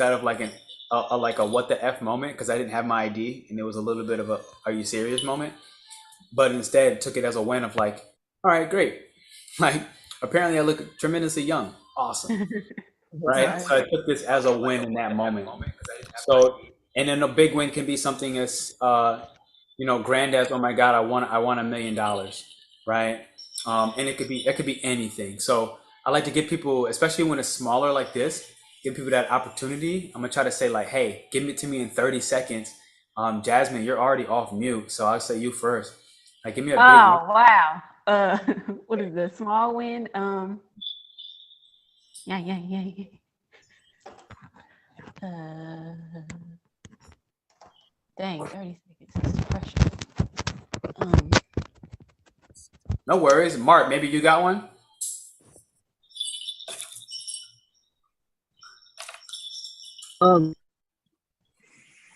out of like like a what the F moment, because I didn't have my ID and it was a little bit of a are you serious moment. But instead took it as a win of like, all right, great. Like apparently I look tremendously young. Awesome. Right. So I took this as a win in that moment. So and then a big win can be something as grand as, oh my God, I won $1 million. Right. And it could be anything. So I like to give people, especially when it's smaller like this, give people that opportunity. I'm gonna try to say like, hey, give it to me in 30 seconds. Jasmine, you're already off mute, so I'll say you first. Like, give me a big win. Oh, wow. What is the small win? Yeah. Dang, 30 seconds is pressure. No worries. Mark, maybe you got one?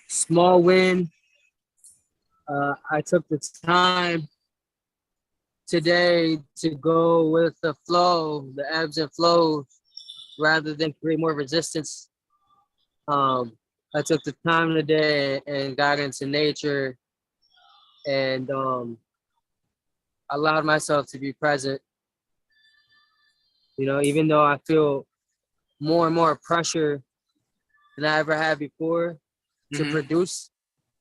Small win. I took the time today to go with the flow, the ebbs and flows, rather than create more resistance. I took the time today and got into nature and allowed myself to be present. Even though I feel more and more pressure than I ever had before to produce,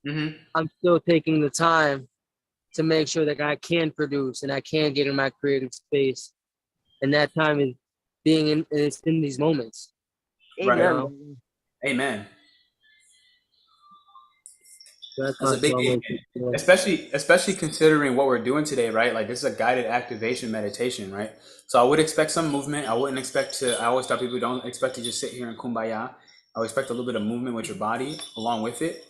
I'm still taking the time to make sure that I can produce and I can get in my creative space. And that time is being it's in these moments. Right. Amen. That's a big thing, especially considering what we're doing today, right? Like this is a guided activation meditation, right? So I would expect some movement. I wouldn't expect to. I always tell people don't expect to just sit here and kumbaya. I would expect a little bit of movement with your body along with it.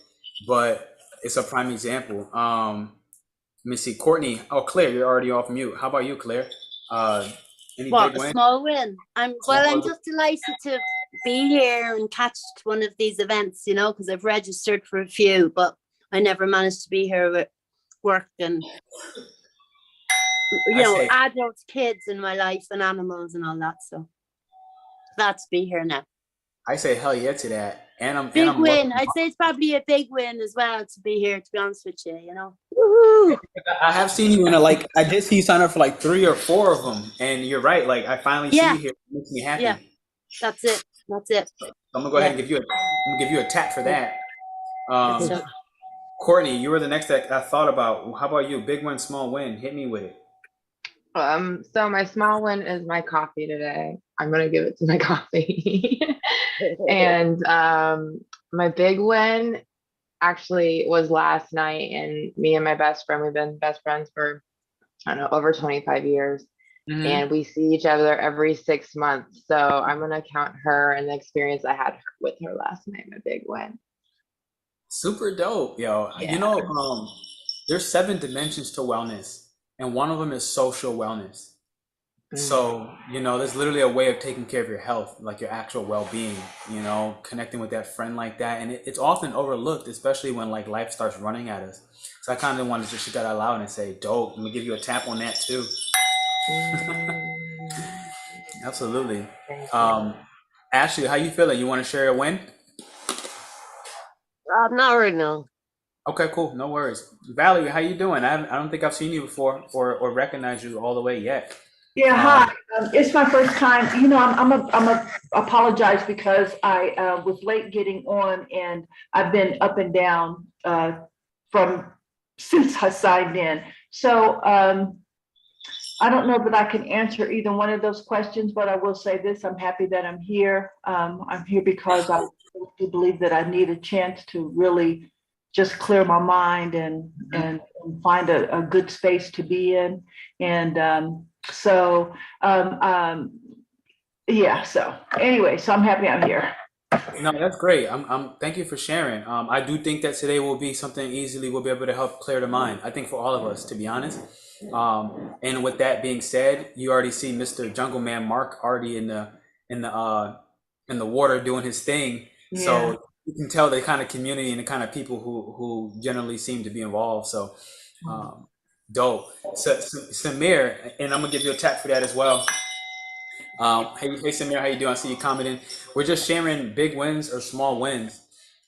But it's a prime example. Let me see, Courtney. Oh, Claire, you're already off mute. How about you, Claire? Any What big a win? small win. I'm just delighted to be here and catch one of these events, because I've registered for a few, but I never managed to be here with work and adult kids in my life and animals and all that. So glad to be here now. I say hell yeah to that. And I'm big and I'm win. I'd say it's probably a big win as well to be here, to be honest with you, Woo-hoo. I have seen you in I did see you sign up for like 3 or 4 of them, and you're right. Like I finally see you here. It makes me happy. Yeah, that's it. So I'm gonna go ahead and give you a tap for that. Courtney, you were the next that I thought about. How about you? Big win, small win. Hit me with it. So my small win is my coffee today. I'm gonna give it to my coffee. And my big win actually was last night, and me and my best friend, we've been best friends for over 25 years. And we see each other every 6 months. So I'm gonna count her and the experience I had with her last night my big win. Super dope, yo. Yeah. There's 7 dimensions to wellness, and one of them is social wellness. So, there's literally a way of taking care of your health, like your actual well-being, connecting with that friend like that. And it's often overlooked, especially when like life starts running at us. So I kind of wanted to just shoot that out loud and say, dope. I'm gonna give you a tap on that too. Absolutely. Ashley, how you feeling? You want to share a win? Not right now. Okay, cool. No worries. Valerie, how you doing? I don't think I've seen you before or recognized you all the way yet. Yeah, hi. It's my first time. I'm apologize because I was late getting on, and I've been up and down since I signed in. So I don't know that I can answer either one of those questions, but I will say this: I'm happy that I'm here. I'm here because I do believe that I need a chance to really just clear my mind and find a good space to be in. And so anyway, so I'm happy I'm here. No, that's great. Thank you for sharing. I do think that today will be something we'll be able to help clear the mind. I think for all of us, to be honest. And with that being said, you already see Mr. Jungle Man Mark already in the water doing his thing. Yeah. So you can tell the kind of community and the kind of people who generally seem to be involved. So dope. So Samir, and I'm gonna give you a tap for that as well. Hey Samir, how you doing? I see you commenting. We're just sharing big wins or small wins.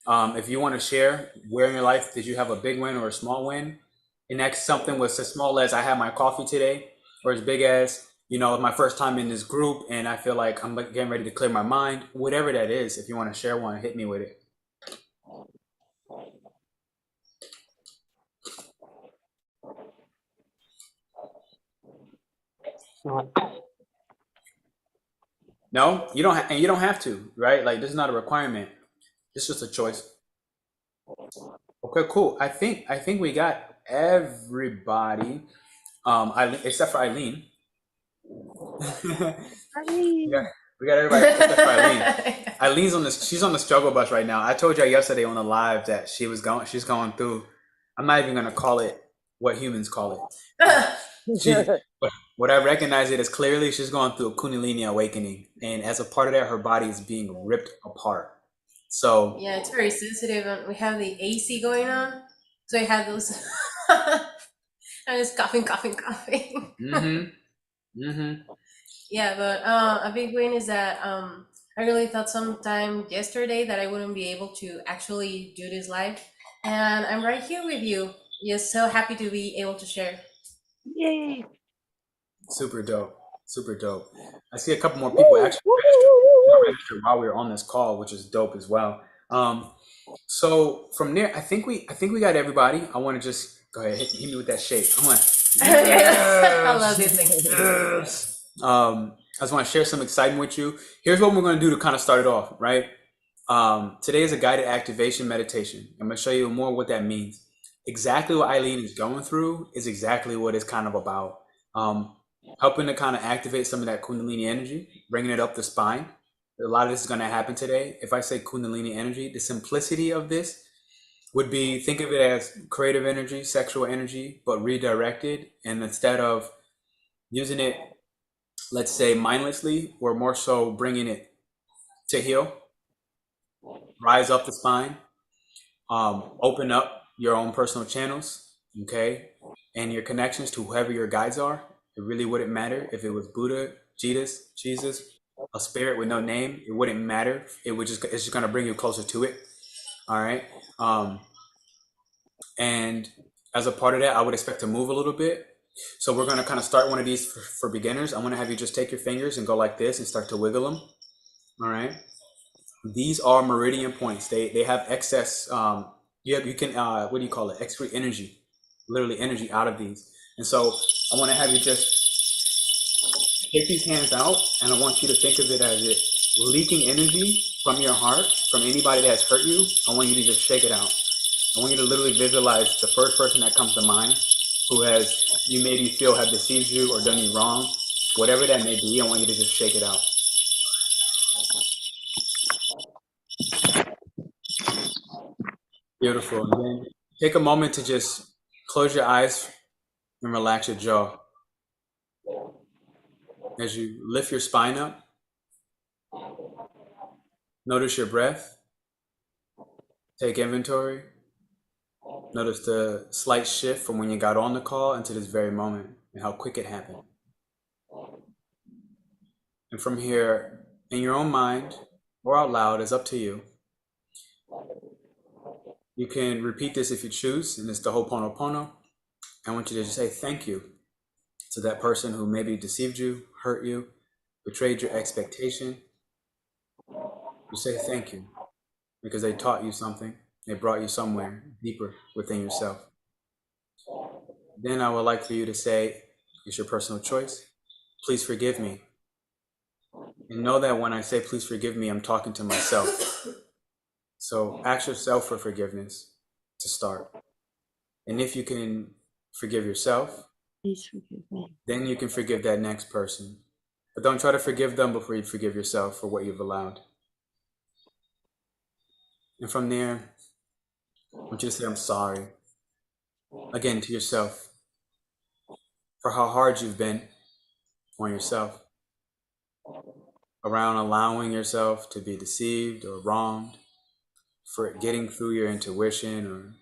If you want to share where in your life did you have a big win or a small win, and that's something was as small as I had my coffee today, or as big as my first time in this group, and I feel like I'm getting ready to clear my mind. Whatever that is, if you want to share one, hit me with it. No, you don't, and you don't have to, right? Like, this is not a requirement. It's just a choice. Okay, cool. I think we got everybody, except for Aileen. Yeah, we got everybody except for Aileen. Eileen's on this. She's on the struggle bus right now. I told you yesterday on the live that she's going through. I'm not even gonna call it what humans call it. What I recognize it as clearly, she's going through a Kundalini Awakening, and as a part of that, her body is being ripped apart. So yeah, it's very sensitive, and we have the AC going on, so I have those. I'm just coughing. Yeah, but a big win is that I really thought sometime yesterday that I wouldn't be able to actually do this live, and I'm right here with you. Just so happy to be able to share. Yay. super dope, super dope. I see a couple more people actually registered while we were on this call, which is dope as well. So from there, I think we got everybody. I want to just go ahead, hit me with that shake. I want. I love this thing. Yes. I just want to share some excitement with you. Here's what we're going to do to kind of start it off, right? Today is a guided activation meditation. I'm going to show you more what that means. Exactly what Aileen is going through is exactly what it's kind of about. Helping to kind of activate some of that Kundalini energy, bringing it up the spine. A lot of this is going to happen today. If I say Kundalini energy, the simplicity of this would be, think of it as creative energy, sexual energy, but redirected. And instead of using it, let's say mindlessly, we're more so bringing it to heal, rise up the spine, open up your own personal channels, okay? And your connections to whoever your guides are. It really wouldn't matter if it was Buddha, Jesus, a spirit with no name. It wouldn't matter. It's just going to bring you closer to it. All right. And as a part of that, I would expect to move a little bit. So we're going to kind of start one of these for beginners. I'm going to have you just take your fingers and go like this and start to wiggle them. All right. These are meridian points. They have excess. You can what do you call it? Extra energy, literally energy out of these. And so I want to have you just take these hands out, and I want you to think of it as it leaking energy from your heart, from anybody that has hurt you. I want you to just shake it out. I want you to literally visualize the first person that comes to mind who you maybe feel have deceived you or done you wrong. Whatever that may be, I want you to just shake it out. Beautiful. And then take a moment to just close your eyes and relax your jaw. As you lift your spine up, notice your breath. Take inventory. Notice the slight shift from when you got on the call into this very moment and how quick it happened. And from here, in your own mind or out loud, is up to you. You can repeat this if you choose, and it's the Ho'oponopono. I want you to just say thank you to that person who maybe deceived you, hurt you, betrayed your expectation. You say thank you because they taught you something. They brought you somewhere deeper within yourself. Then I would like for you to say, it's your personal choice, please forgive me. And know that when I say please forgive me, I'm talking to myself. So ask yourself for forgiveness to start. And if you can forgive yourself, Please forgive me. then you can forgive that next person. But don't try to forgive them before you forgive yourself for what you've allowed. And from there, I want you to say, I'm sorry. Again, to yourself. For how hard you've been on yourself. Around allowing yourself to be deceived or wronged. For getting through your intuition or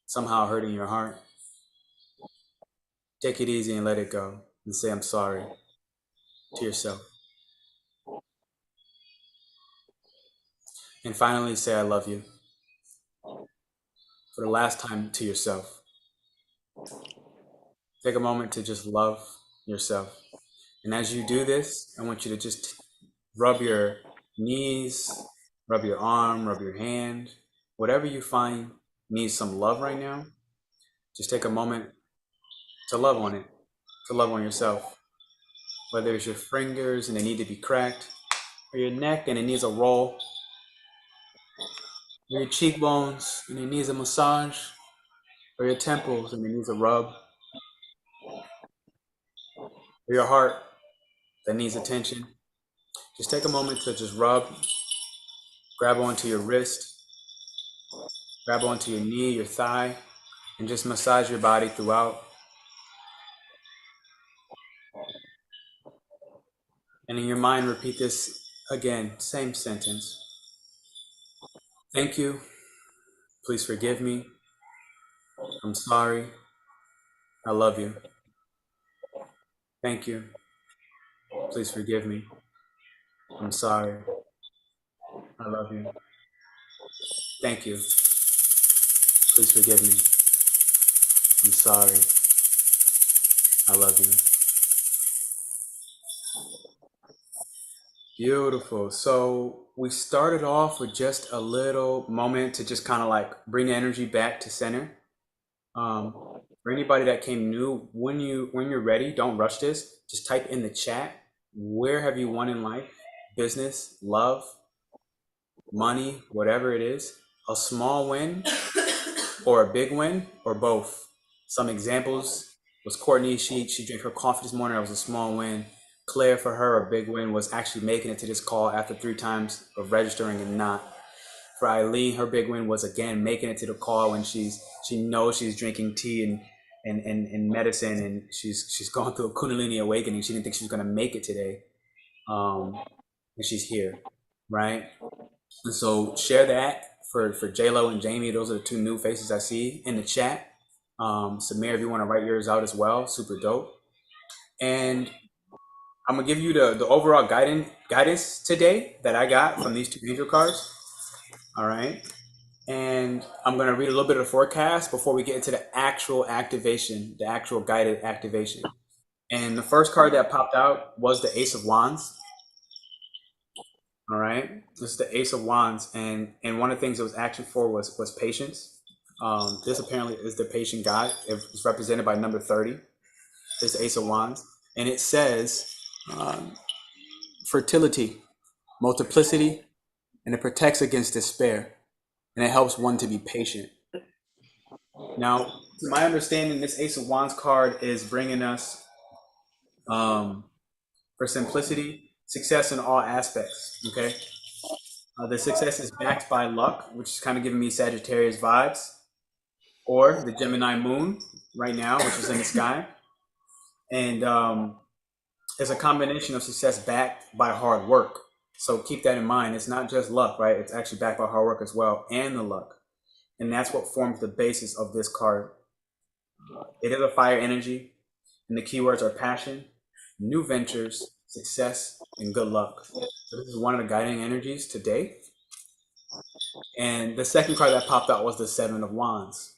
somehow hurting your heart. Take it easy and let it go. And say, I'm sorry to yourself. And finally, say I love you for the last time to yourself. Take a moment to just love yourself. And as you do this, I want you to just rub your knees, rub your arm, rub your hand, whatever you find needs some love right now. Just take a moment to love on it, to love on yourself. Whether it's your fingers and they need to be cracked, or your neck and it needs a roll, or your cheekbones and it needs a massage, or your temples and it needs a rub, or your heart that needs attention. Just take a moment to just rub, grab onto your wrist, grab onto your knee, your thigh, and just massage your body throughout. And in your mind, repeat this again, same sentence. Thank you. Please forgive me. I'm sorry. I love you. Thank you. Please forgive me. I'm sorry. I love you. Thank you. Please forgive me. I'm sorry. I love you. Beautiful. So we started off with just a little moment to just kind of like bring energy back to center. For anybody that came new, when you're ready, don't rush this. Just type in the chat, where have you won in life? Business, love, money, whatever it is. A small win or a big win or both. Some examples was Courtney, she drank her coffee this morning. That was a small win. Claire, for her, a big win was actually making it to this call after 3 times of registering and not. For Aileen, her big win was again making it to the call when she knows she's drinking tea and medicine, and she's going through a Kundalini Awakening. She didn't think she was going to make it today, and she's here, right? And so share that for J-Lo and Jamie. Those are the 2 new faces I see in the chat. Samir, if you want to write yours out as well, super dope. And I'm gonna give you the overall guidance today that I got from these 2 angel cards. All right. And I'm gonna read a little bit of the forecast before we get into the actual activation, the actual guided activation. And the first card that popped out was the Ace of Wands. All right. This is the Ace of Wands. And one of the things it was action for was patience. This apparently is the patient god. It's represented by number 30. This Ace of Wands. And it says, fertility, multiplicity, and it protects against despair, and it helps one to be patient. Now, to my understanding, this Ace of Wands card is bringing us, for simplicity, success in all aspects, okay? The success is backed by luck, which is kind of giving me Sagittarius vibes, or the Gemini moon right now, which is in the sky. And it's a combination of success backed by hard work. So keep that in mind. It's not just luck, right? It's actually backed by hard work as well, and the luck. And that's what forms the basis of this card. It is a fire energy, and the keywords are passion, new ventures, success, and good luck. So this is one of the guiding energies today. And the second card that popped out was the 7 of Wands.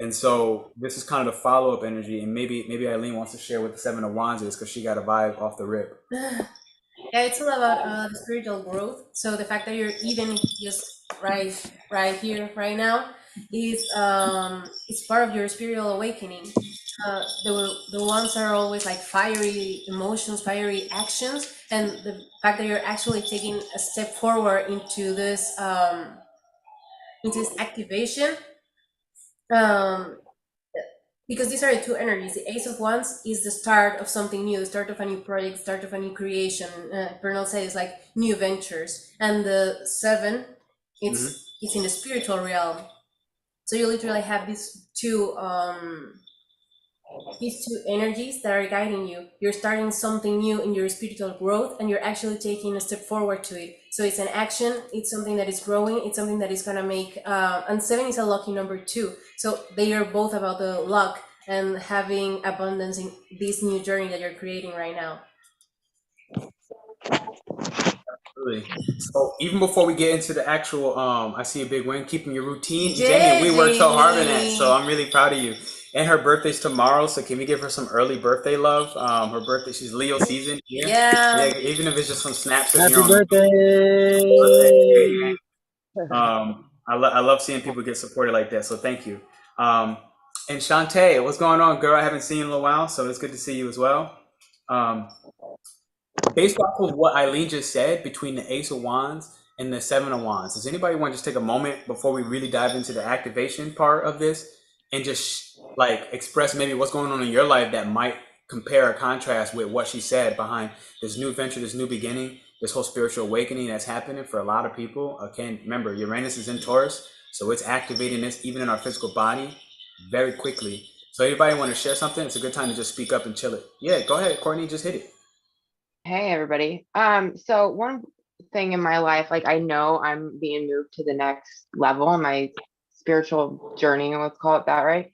And so this is kind of the follow-up energy, and maybe Aileen wants to share what the 7 of Wands is, because she got a vibe off the rip. Yeah, it's all about spiritual growth. So the fact that you're even just right here, right now, is it's part of your spiritual awakening. The ones are always like fiery emotions, fiery actions, and the fact that you're actually taking a step forward into this activation. Because these are the 2 energies. The Ace of Wands is the start of something new, the start of a new project, start of a new creation. Pernell said it's like new ventures. And the 7, it's in the spiritual realm. So you literally have these two energies that are guiding you. You're starting something new in your spiritual growth, and you're actually taking a step forward to it. So it's an action, it's something that is growing, it's something that is gonna make, and 7 is a lucky number too. So they are both about the luck and having abundance in this new journey that you're creating right now. Absolutely. So even before we get into the actual, I see a big win, keeping your routine. Jamie, we worked so hard on that, so I'm really proud of you. And her birthday's tomorrow, so can we give her some early birthday love? Her birthday, she's Leo season. Yeah, even if it's just some snaps of Happy your own. birthday! I love seeing people get supported like that, so thank you. And Shantae, what's going on, girl? I haven't seen you in a while, so it's good to see you as well. Based off of what Aileen just said, between the Ace of Wands and the Seven of Wands, does anybody want to just take a moment before we really dive into the activation part of this and just like express maybe what's going on in your life that might compare or contrast with what she said behind this new venture, this new beginning, this whole spiritual awakening that's happening for a lot of people? Again, remember, Uranus is in Taurus, so it's activating this even in our physical body very quickly. So anybody want to share something? It's a good time to just speak up and chill it. Yeah, go ahead, Courtney, just hit it. Hey everybody. So one thing in my life, like I know I'm being moved to the next level in my spiritual journey, let's call it that, right?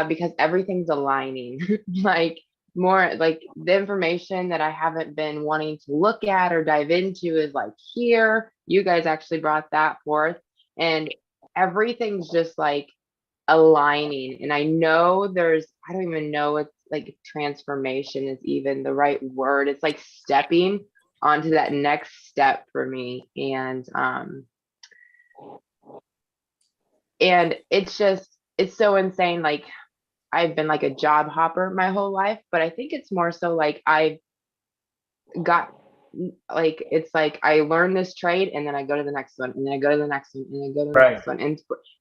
Because everything's aligning. Like more like the information that I haven't been wanting to look at or dive into is like here. You guys actually brought that forth, and everything's just like aligning. And I know I don't even know it's like transformation is even the right word. It's like stepping onto that next step for me. And it's so insane. Like I've been like a job hopper my whole life, but I think it's more so like I've got like, it's like I learn this trade and then I go to the next one and then I go to the next one and then I go to the next one.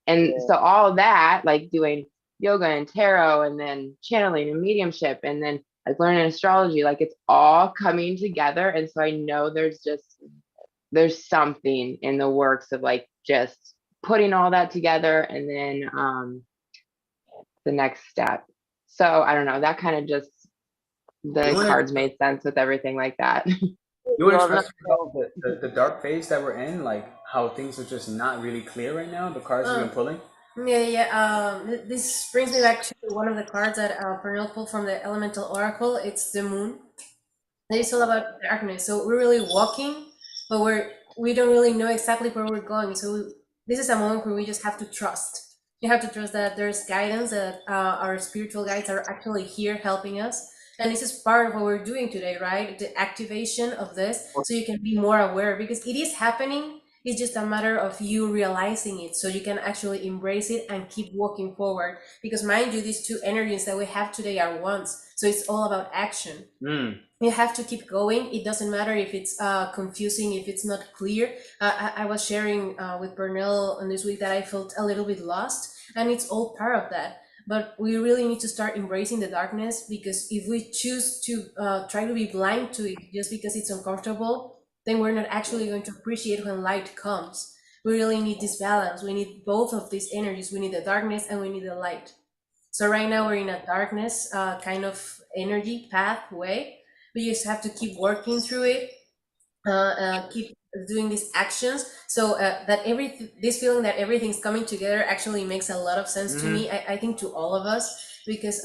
And so all that, like doing yoga and tarot and then channeling and mediumship and then like learning astrology, like it's all coming together. And so I know there's something in the works of like just putting all that together and then the next step. So I don't know, that kind of just the cards made sense with everything like that. You want to express the dark phase that we're in, like how things are just not really clear right now, the cards you've been pulling? This brings me back to one of the cards that Pernell pulled from the Elemental Oracle. It's the Moon. It's all about darkness. So we're really walking, but we don't really know exactly where we're going. So this is a moment where we just have to trust. You have to trust that there's guidance, that our spiritual guides are actually here helping us. And this is part of what we're doing today, right? The activation of this, so you can be more aware, because it is happening. It's just a matter of you realizing it, so you can actually embrace it and keep walking forward. Because mind you, these two energies that we have today are ones, so it's all about action. You have to keep going. It doesn't matter if it's confusing, if it's not clear. I was sharing with Pernell on this week that I felt a little bit lost, and it's all part of that. But we really need to start embracing the darkness, because if we choose to try to be blind to it just because it's uncomfortable, then we're not actually going to appreciate when light comes. We really need this balance. We need both of these energies. We need the darkness and we need the light. So right now we're in a darkness kind of energy pathway. We just have to keep working through it, keep doing these actions, so that this feeling that everything's coming together actually makes a lot of sense to me. I think to all of us, because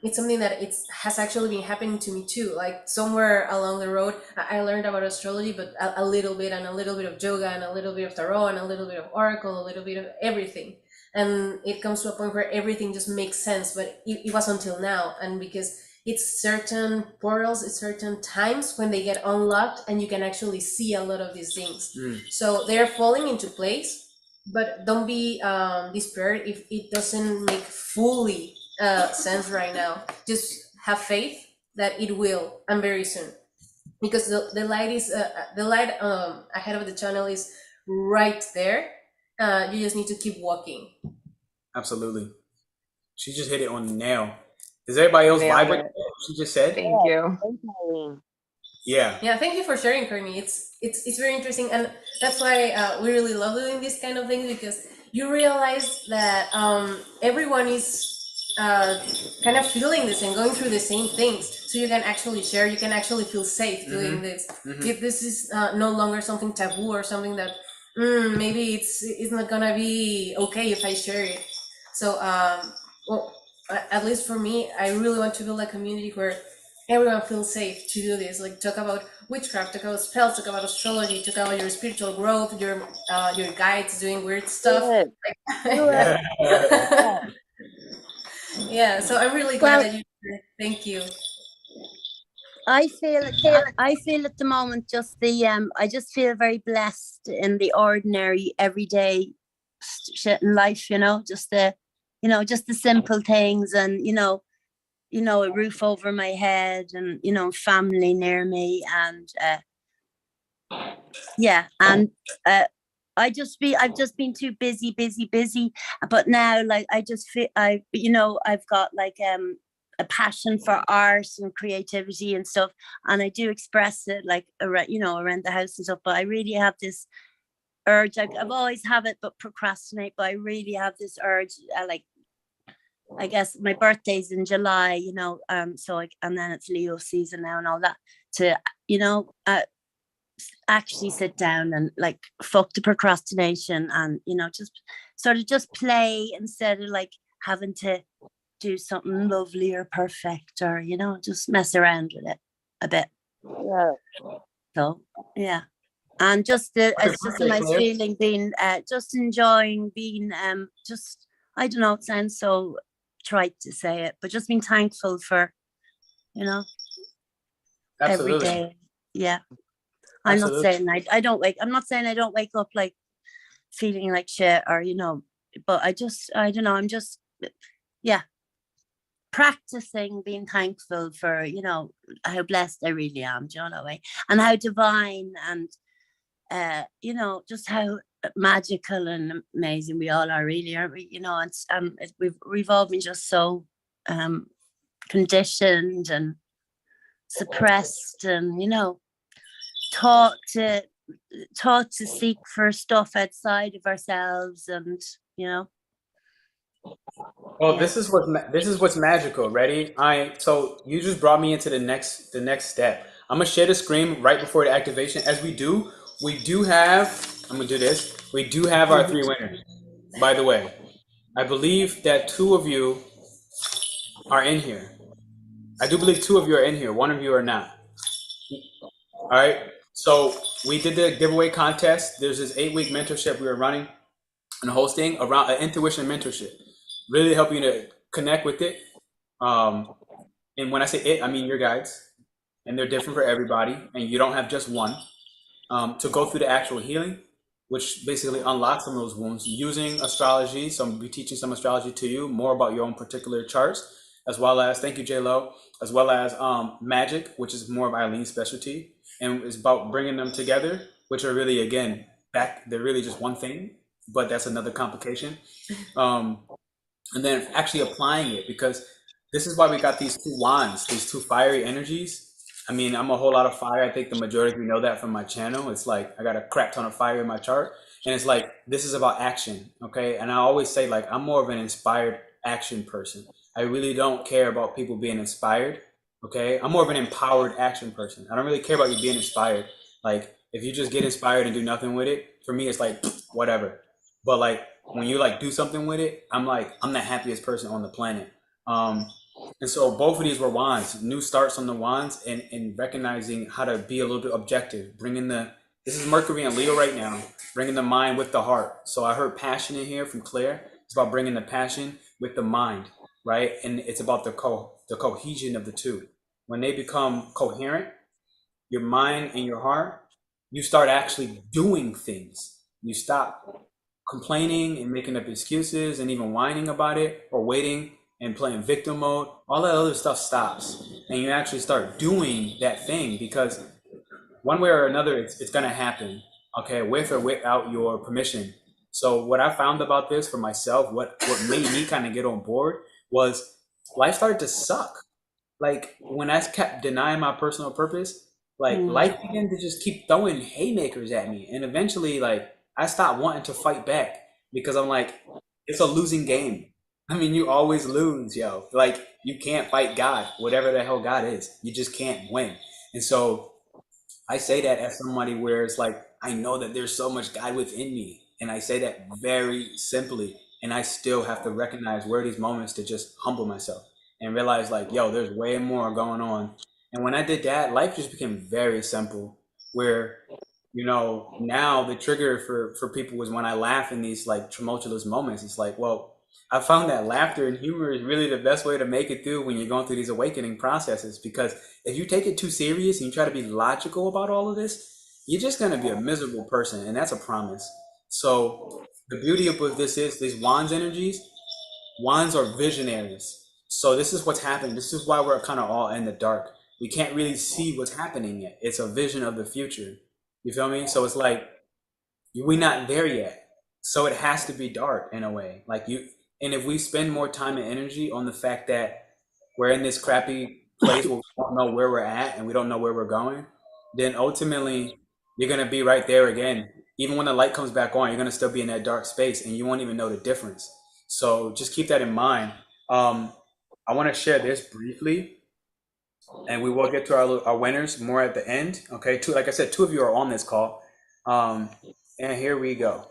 it's something that has actually been happening to me too. Like somewhere along the road, I learned about astrology, but a little bit, and a little bit of yoga, and a little bit of tarot, and a little bit of oracle, a little bit of everything. And it comes to a point where everything just makes sense, but it was until now. And because it's certain portals, it's certain times when they get unlocked and you can actually see a lot of these things. So they're falling into place, but don't be despaired if it doesn't make fully sense right now. Just have faith that it will, and very soon, because the light is ahead of the channel is right there. You just need to keep walking. Absolutely. She just hit it on the nail. Does everybody else vibe with what she just said? Thank you. Yeah, thank you for sharing, Courtney. It's very interesting, and that's why we really love doing this kind of things, because you realize that everyone is kind of feeling this and going through the same things, so you can actually share, you can actually feel safe doing this. If this is no longer something taboo or something that maybe it's not gonna be okay if I share it. So well, at least for me, I really want to build a community where everyone feels safe to do this, like talk about witchcraft, talk about spells, talk about astrology, talk about your spiritual growth, your guides doing weird stuff. Good. Good. Yeah, so I'm really glad Well, that you thank you. I feel at the moment just I just feel very blessed in the ordinary everyday shit in life, just the simple things, and a roof over my head, and family near me, and I've just been too busy, but now, like, I just feel I've got like a passion for art and creativity and stuff, and I do express it like around the house and stuff, but I really have this urge. I've always have it, but procrastinate, but I really have this urge, like, I guess my birthday's in July, so and then it's Leo season now and all that, to actually sit down and, like, fuck the procrastination, and just sort of just play, instead of like having to do something lovely or perfect, or just mess around with it a bit. Yeah. So yeah, and just it's just a nice feeling being just enjoying being just, I don't know, it sounds so trite to say it, but just being thankful for every day. Yeah. I'm not saying I don't wake up like feeling like shit, or but I don't know, I'm just practicing being thankful for how blessed I really am, do you know that way, and how divine, and just how magical and amazing we all are, really, aren't we? And we've all been just so conditioned and suppressed, and taught to seek for stuff outside of ourselves, and Well, this is what's magical. Ready? So you just brought me into the next step. I'm gonna share the screen right before the activation. As we do have. I'm gonna do this. We do have our 3 winners. By the way, I believe that 2 of you are in here. I do believe 2 of you are in here. 1 of you are not. All right. So we did the giveaway contest. There's this 8-week mentorship we were running and hosting around an intuition mentorship. Really help you to connect with it. And when I say it, I mean your guides, and they're different for everybody, and you don't have just one. To go through the actual healing, which basically unlocks some of those wounds using astrology. So I'm gonna be teaching some astrology to you, more about your own particular charts, as well as, thank you, J-Lo, as well as magic, which is more of Eileen's specialty, and it's about bringing them together, which are really, again, they're really just one thing, but that's another complication. And then actually applying it, because this is why we got these 2 wands, these 2 fiery energies. I mean, I'm a whole lot of fire. I think the majority of you know that from my channel. It's like I got a crap ton of fire in my chart, and it's like this is about action, okay? And I always say, like, I'm more of an inspired action person. I really don't care about people being inspired, okay? I'm more of an empowered action person. I don't really care about you being inspired. Like, if you just get inspired and do nothing with it, for me, it's like whatever. But like when you like do something with it, I'm the happiest person on the planet. And so both of these were wands, new starts on the wands, and recognizing how to be a little bit objective, this is Mercury in Leo right now, bringing the mind with the heart. So I heard passion in here from Claire. It's about bringing the passion with the mind, right? And it's about the cohesion of the 2. When they become coherent, your mind and your heart, you start actually doing things. You stop complaining and making up excuses and even whining about it, or waiting and playing victim mode. All that other stuff stops, and you actually start doing that thing, because one way or another, it's going to happen, okay, with or without your permission. So what I found about this for myself, what made me kind of get on board, was life started to suck. Like, when I kept denying my personal purpose, like life began to just keep throwing haymakers at me, and eventually, like, I stopped wanting to fight back, because I'm like, it's a losing game. I mean, you always lose, yo. Like, you can't fight God, whatever the hell God is. You just can't win. And so I say that as somebody where it's like, I know that there's so much God within me. And I say that very simply. And I still have to recognize where these moments to just humble myself and realize, like, yo, there's way more going on And when I did that, life just became very simple. Where, now the trigger for people was when I laugh in these like tumultuous moments. It's like, well, I found that laughter and humor is really the best way to make it through when you're going through these awakening processes. Because if you take it too serious and you try to be logical about all of this, you're just going to be a miserable person, and that's a promise. So the beauty of what this is, these wands energies, wands are visionaries. So this is what's happening. This is why we're kind of all in the dark. We can't really see what's happening yet. It's a vision of the future. You feel me? So it's like we're not there yet. So it has to be dark in a way. And if we spend more time and energy on the fact that we're in this crappy place where we don't know where we're at and we don't know where we're going, then ultimately you're gonna be right there again. Even when the light comes back on, you're gonna still be in that dark space and you won't even know the difference. So just keep that in mind. I want to share this briefly, and we will get to our winners more at the end. Okay, like I said, 2 of you are on this call, and here we go.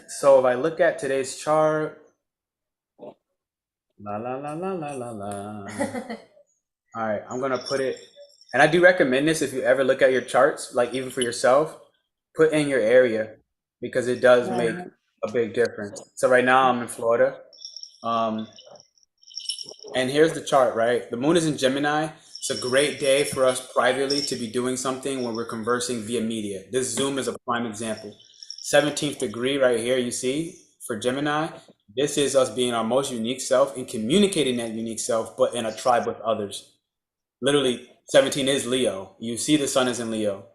So if I look at today's chart, la la la la la la la. All right, I'm gonna put it, and I do recommend this if you ever look at your charts, like even for yourself, put in your area because it does make a big difference. So right now I'm in Florida. And here's the chart, right? The moon is in Gemini. It's a great day for us privately to be doing something when we're conversing via media. This Zoom is a prime example. 17th degree right here, you see, for Gemini. This is us being our most unique self and communicating that unique self, but in a tribe with others. Literally, 17 is Leo. You see the sun is in Leo.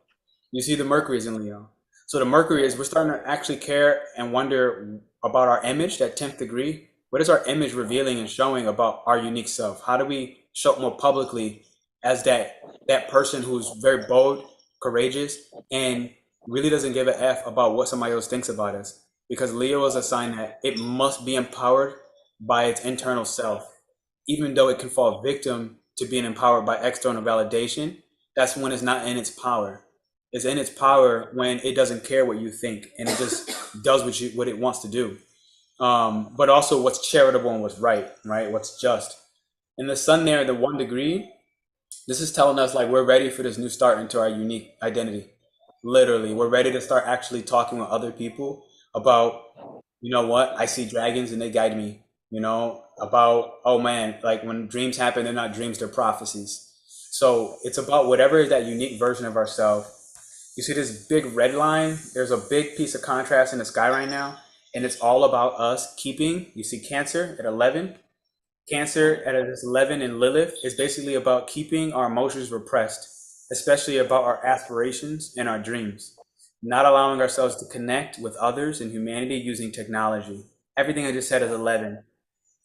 You see the Mercury is in Leo. So the Mercury is, we're starting to actually care and wonder about our image, that 10th degree. What is our image revealing and showing about our unique self? How do we show up more publicly as that person who's very bold, courageous, and really doesn't give a F about what somebody else thinks about us? Because Leo is a sign that it must be empowered by its internal self. Even though it can fall victim to being empowered by external validation, that's when it's not in its power. It's in its power when it doesn't care what you think and it just does what it wants to do. But also what's charitable and what's right? What's just. And the sun there, the 1 degree, this is telling us like we're ready for this new start into our unique identity. Literally, we're ready to start actually talking with other people about, you know what, I see dragons and they guide me, about, oh man, like when dreams happen, they're not dreams, they're prophecies. So it's about whatever is that unique version of ourselves. You see this big red line? There's a big piece of contrast in the sky right now. And it's all about us keeping, you see Cancer at 11. Cancer at 11 in Lilith is basically about keeping our emotions repressed, especially about our aspirations and our dreams. Not allowing ourselves to connect with others and humanity using technology. Everything I just said is 11.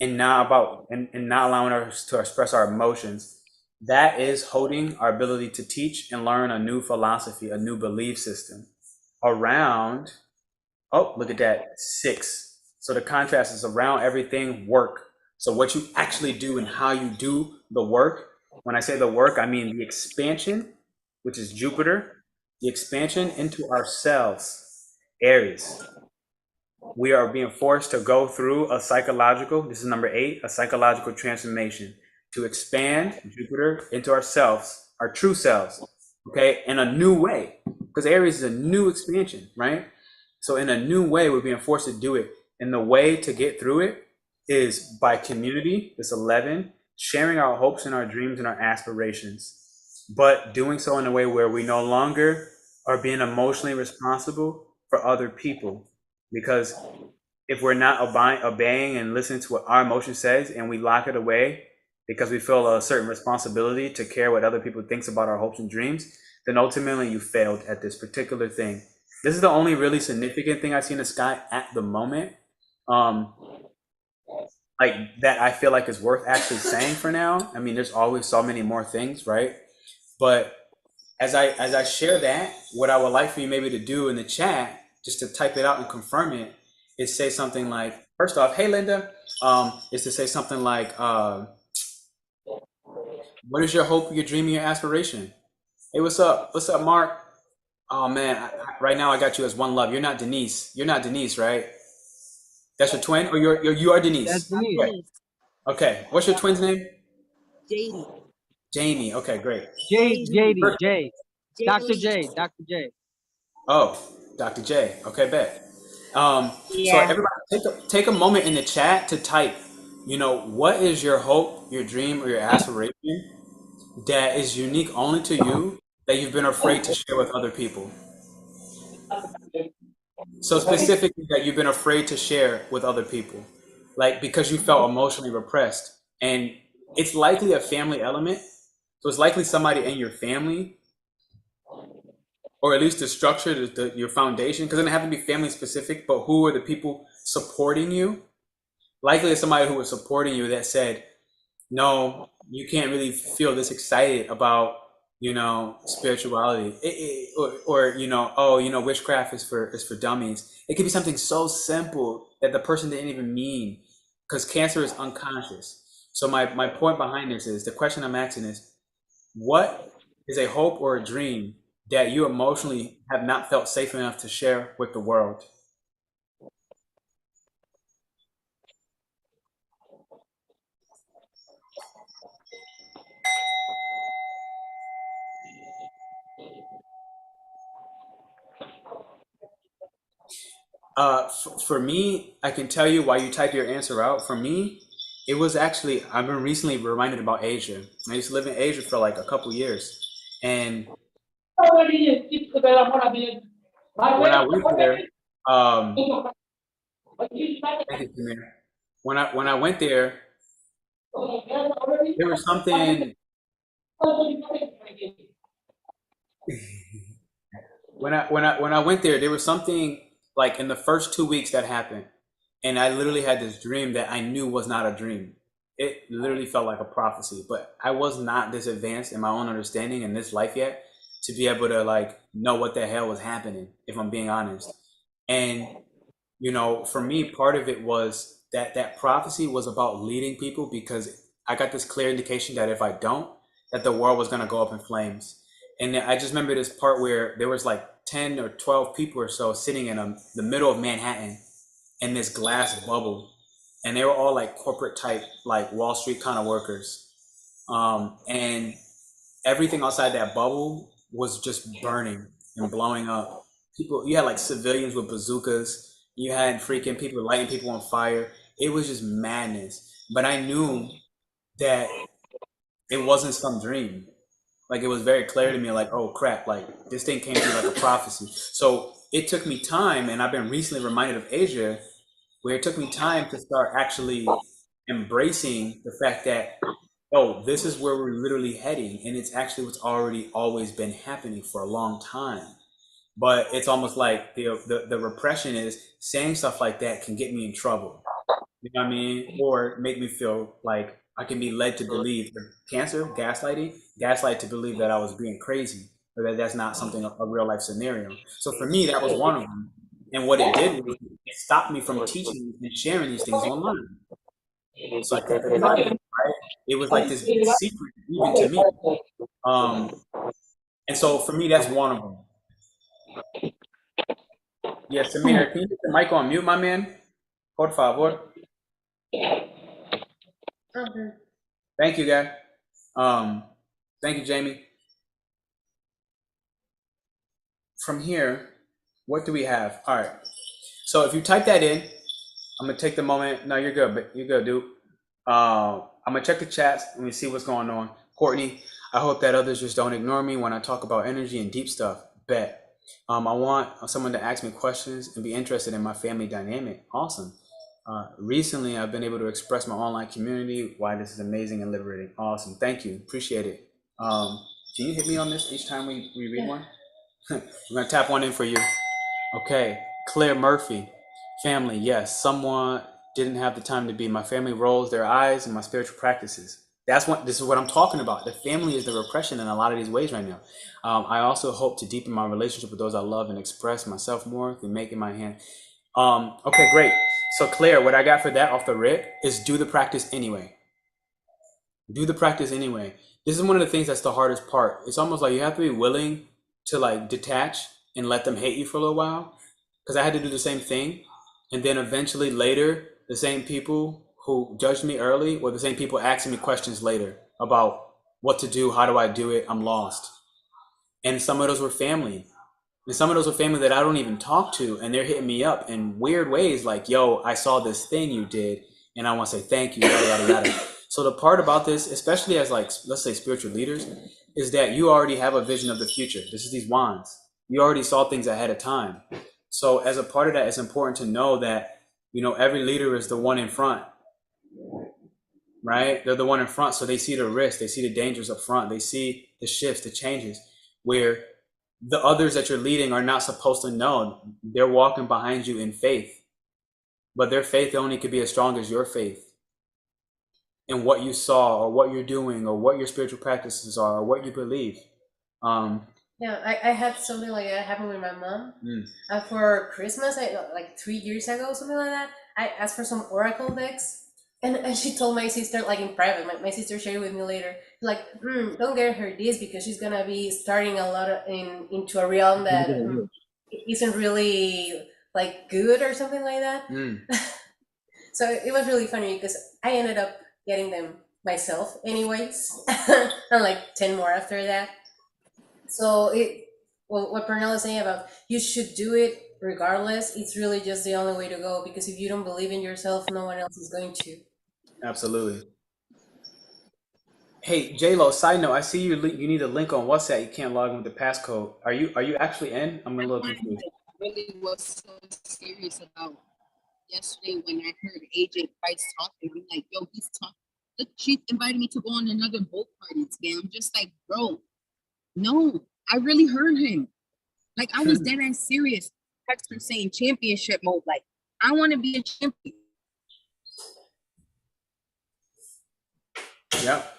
And not allowing us to express our emotions. That is holding our ability to teach and learn a new philosophy, a new belief system around. Oh, look at that, 6. So the contrast is around everything work. So what you actually do and how you do the work. When I say the work, I mean the expansion, which is Jupiter, the expansion into ourselves, Aries. We are being forced to go through a psychological, this is number 8, a psychological transformation to expand Jupiter into ourselves, our true selves, okay, in a new way. Because Aries is a new expansion, right? So in a new way, we're being forced to do it. And the way to get through it is by community, this 11, sharing our hopes and our dreams and our aspirations, but doing so in a way where we no longer are being emotionally responsible for other people. Because if we're not obeying and listening to what our emotion says and we lock it away because we feel a certain responsibility to care what other people thinks about our hopes and dreams, then ultimately you failed at this particular thing. This is the only really significant thing I see in the sky at the moment, like that I feel like is worth actually saying for now. I mean, there's always so many more things, right? But as I share that, what I would like for you maybe to do in the chat, just to type it out and confirm it, is say something like, first off, hey Linda, is to say something like, what is your hope, your dream, your aspiration? Hey, what's up? What's up, Mark? Oh man, right now I got you as one love. You're not Denise. You're not Denise, right? That's your twin, or you are Denise? That's me. Okay. Okay. What's your twin's name? JD. Jamie. Okay, great. J. Dr. J. Dr. J. Oh, Dr. J. Okay, bet. So Yeah. everybody take a moment in the chat to type, what is your hope, your dream, or your aspiration that is unique only to you that you've been afraid to share with other people? So specifically that you've been afraid to share with other people, like because you felt emotionally repressed. And it's likely a family element. So it's likely somebody in your family, or at least the structure, your foundation, because it doesn't have to be family specific, but who are the people supporting you? Likely it's somebody who was supporting you that said, no, you can't really feel this excited about, spirituality, or oh, witchcraft is for dummies. It could be something so simple that the person didn't even mean, because Cancer is unconscious. So my point behind this is, the question I'm asking is, what is a hope or a dream that you emotionally have not felt safe enough to share with the world? For me, I can tell you while you type your answer out. For me, it was actually, I've been recently reminded about Asia. I used to live in Asia for like a couple years. And when I went there, thank you, Samir. When I went there, there was something. When I went there, there was something like in the first 2 weeks that happened, and I literally had this dream that I knew was not a dream. It literally felt like a prophecy, but I was not this advanced in my own understanding in this life yet to be able to like know what the hell was happening, if I'm being honest. And for me, part of it was that prophecy was about leading people, because I got this clear indication that if I don't, that the world was going to go up in flames. And I just remember this part where there was like 10 or 12 people or so sitting in the middle of Manhattan in this glass bubble. And they were all like corporate type, like Wall Street kind of workers. And everything outside that bubble was just burning and blowing up. You had like civilians with bazookas. You had freaking people lighting people on fire. It was just madness. But I knew that it wasn't some dream. Like, it was very clear to me, like, oh crap, like this thing came through like a prophecy. So it took me time, and I've been recently reminded of Asia, where it took me time to start actually embracing the fact that, oh, this is where we're literally heading, and it's actually what's already always been happening for a long time. But it's almost like the repression is saying stuff like that can get me in trouble. You know what I mean? Or make me feel like I can be led to believe Cancer, gaslight to believe that I was being crazy, or that that's not something, a real life scenario. So for me, that was one of them. And what it did was it stopped me from teaching and sharing these things online. So I kept it private, right? It was like this big secret even to me. And so for me, that's one of them. Yeah, Samir, can you put the mic on mute, my man? Por favor. Okay. Thank you, guy. Thank you, Jamie. From here, what do we have? All right. So if you type that in, I'm gonna take the moment. No, you're good, but you're good, dude. I'm gonna check the chats and we see what's going on. Courtney, I hope that others just don't ignore me when I talk about energy and deep stuff. Bet. I want someone to ask me questions and be interested in my family dynamic. Awesome. Recently, I've been able to express my online community, why this is amazing and liberating. Awesome. Thank you. Appreciate it. Can you hit me on this each time we read one? I'm going to tap one in for you. Okay. Claire Murphy. Family. Yes. Someone didn't have the time to be. My family rolls their eyes in my spiritual practices. This is what I'm talking about. The family is the repression in a lot of these ways right now. I also hope to deepen my relationship with those I love and express myself more through making my hand. Okay, great. So Claire, what I got for that off the rip is do the practice anyway. Do the practice anyway. This is one of the things that's the hardest part. It's almost like you have to be willing to like detach and let them hate you for a little while. Because I had to do the same thing. And then eventually later, the same people who judged me early were the same people asking me questions later about what to do, how do I do it, I'm lost. And some of those were family. And some of those were family that I don't even talk to, and they're hitting me up in weird ways like, yo, I saw this thing you did, and I want to say thank you, yada, yada, yada. So the part about this, especially as like, let's say spiritual leaders, is that you already have a vision of the future. This is these wands. You already saw things ahead of time. So as a part of that, it's important to know that, you know, every leader is the one in front, right? They're the one in front. So they see the risk, they see the dangers up front, they see the shifts, the changes, where the others that you're leading are not supposed to know. They're walking behind you in faith, but their faith only could be as strong as your faith in what you saw or what you're doing or what your spiritual practices are or what you believe. Yeah, I had something like that happen with my mom. For Christmas, like 3 years ago, something like that, I asked for some oracle decks. And she told my sister, like in private, my sister shared with me later, like, don't get her this because she's gonna be starting a lot into a realm that isn't really like good or something like that. So it was really funny because I ended up getting them myself anyways, and like 10 more after that. So what Pernell is saying about you should do it regardless, it's really just the only way to go, because if you don't believe in yourself, no one else is going to. Absolutely. Hey, J-Lo, side note, I see you need a link on WhatsApp. You can't log in with the passcode. Are you actually in? I'm a little confused. I really was so serious about yesterday when I heard AJ Price talking. I'm like, yo, he's talking. Look, she invited me to go on another boat party today. I'm just like, bro, no, I really heard him. Like, I was dead ass serious. Text her saying championship mode. Like, I want to be a champion. Yep.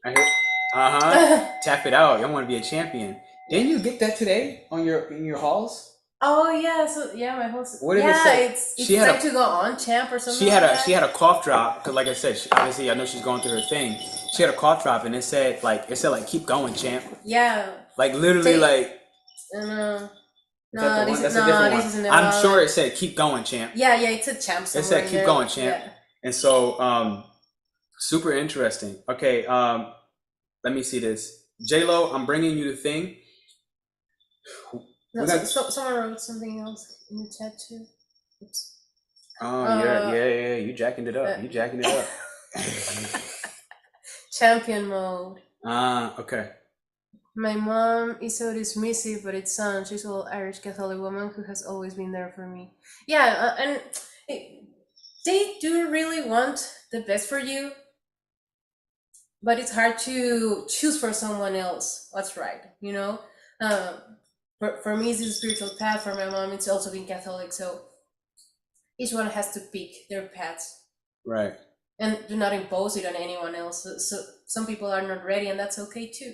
I hear. Tap it out. You want to be a champion. Didn't you get that today on in your halls? Oh yeah, so yeah, my whole What did it say? it's time to go on champ or something. She had a cough drop because, like I said, obviously I know she's going through her thing. She had a cough drop and it said like keep going, champ. Yeah. Like literally like. No, that's a different one. Isn't I'm sure it said keep going, champ. Yeah, it's a champ. It said keep going, champ. Yeah. And so super interesting. Okay, let me see this. J-Lo, I'm bringing you the thing. No, someone wrote something else in the chat too. Oops. Oh, yeah. You jacking it up. You jacking it up. Champion mode. Okay. My mom is so dismissive, but it's son. She's an Irish Catholic woman who has always been there for me. Yeah, and they do really want the best for you, but it's hard to choose for someone else what's right, you know? For me, it's a spiritual path. For my mom, it's also being Catholic. So each one has to pick their paths. Right. And do not impose it on anyone else. So some people are not ready, and that's okay too.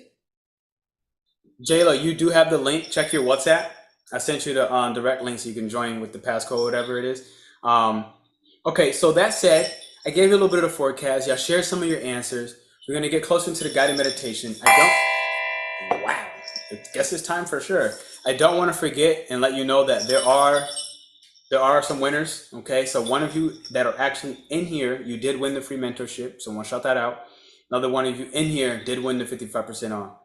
J-Lo, you do have the link. Check your WhatsApp. I sent you the direct link so you can join with the passcode, whatever it is. Okay, so that said, I gave you a little bit of a forecast. Y'all share some of your answers. We're going to get closer into the guided meditation. Wow. I guess it's time for sure. I don't want to forget and let you know that there are some winners. Okay, so one of you that are actually in here, you did win the free mentorship. So I want to shout that out. Another one of you in here did win the 55% off.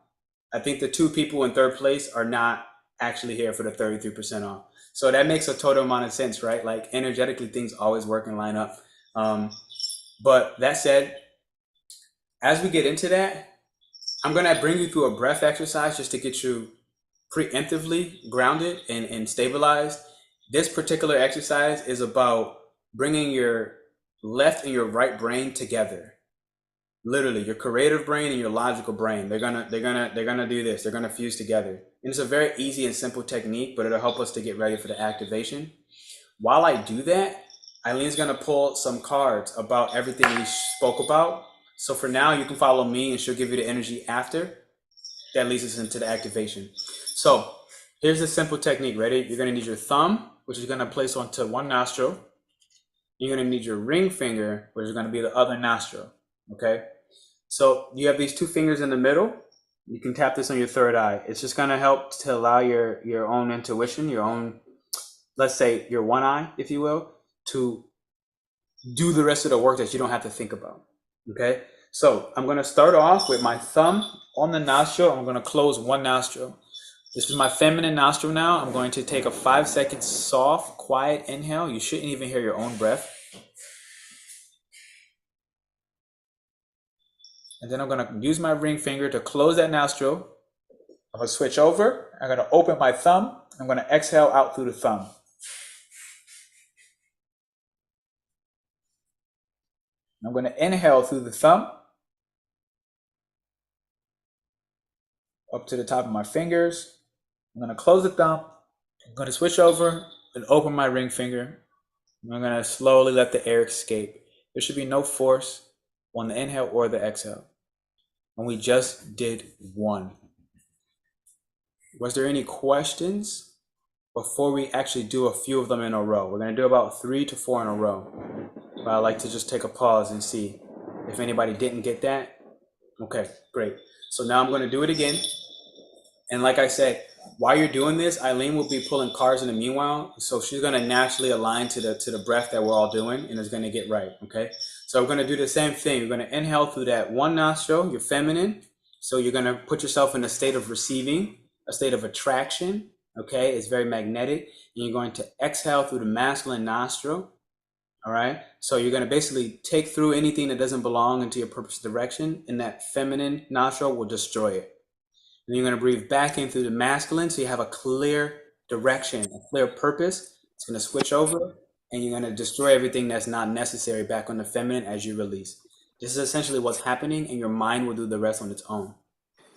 I think the two people in third place are not actually here for the 33% off. So that makes a total amount of sense, right? Like energetically, things always work and line up. But that said, as we get into that, I'm going to bring you through a breath exercise just to get you preemptively grounded and stabilized. This particular exercise is about bringing your left and your right brain together. Literally, your creative brain and your logical brain. They're gonna do this. They're gonna fuse together. And it's a very easy and simple technique, but it'll help us to get ready for the activation. While I do that, Eileen's gonna pull some cards about everything we spoke about. So for now, you can follow me and she'll give you the energy after. That leads us into the activation. So here's the simple technique. Ready? You're gonna need your thumb, which is gonna place onto one nostril. You're gonna need your ring finger, which is gonna be the other nostril. Okay, so you have these two fingers in the middle. You can tap this on your third eye. It's just going to help to allow your own intuition, your own, let's say your one eye, if you will, to do the rest of the work that you don't have to think about. Okay, So I'm going to start off with my thumb on the nostril. I'm going to close one nostril. This is my feminine nostril now. I'm going to take a 5-second soft, quiet inhale. You shouldn't even hear your own breath. And then I'm going to use my ring finger to close that nostril. I'm going to switch over. I'm going to open my thumb. I'm going to exhale out through the thumb. I'm going to inhale through the thumb up to the top of my fingers. I'm going to close the thumb. I'm going to switch over and open my ring finger. I'm going to slowly let the air escape. There should be no force on the inhale or the exhale. And we just did one. Was there any questions before we actually do a few of them in a row? We're going to do about 3 to 4 in a row. But I like to just take a pause and see if anybody didn't get that. Okay, great. So now I'm going to do it again. And like I said, while you're doing this, Aileen will be pulling cards in the meanwhile. So she's going to naturally align to the breath that we're all doing, and it's going to get right. Okay. So we're going to do the same thing. You're going to inhale through that one nostril, your feminine. So you're going to put yourself in a state of receiving, a state of attraction. Okay. It's very magnetic. And you're going to exhale through the masculine nostril. All right. So you're going to basically take through anything that doesn't belong into your purpose direction, and that feminine nostril will destroy it. And you're going to breathe back in through the masculine, so you have a clear direction, a clear purpose. It's going to switch over, and you're going to destroy everything that's not necessary back on the feminine as you release. This is essentially what's happening, and your mind will do the rest on its own.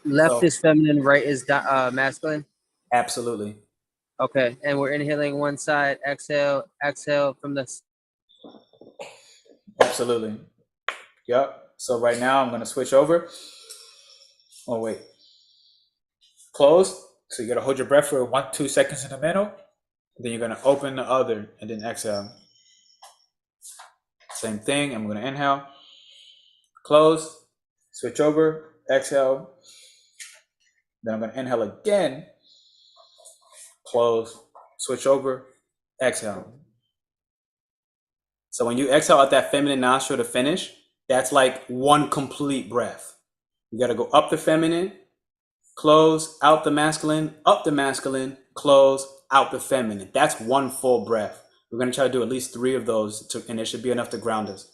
Left is feminine, right is masculine. Absolutely. Okay, and we're inhaling one side, exhale from the. Absolutely. Yep. So right now I'm going to switch over. Oh, wait. Close. So you got to hold your breath for 1-2 seconds in the middle. Then you're going to open the other and then exhale. Same thing. I'm going to inhale, close, switch over, exhale. Then I'm going to inhale again, close, switch over, exhale. So when you exhale out that feminine nostril to finish, that's like one complete breath. You got to go up the feminine, close, out the masculine, up the masculine, close, out the feminine. That's one full breath. We're going to try to do at least 3 of those, and it should be enough to ground us.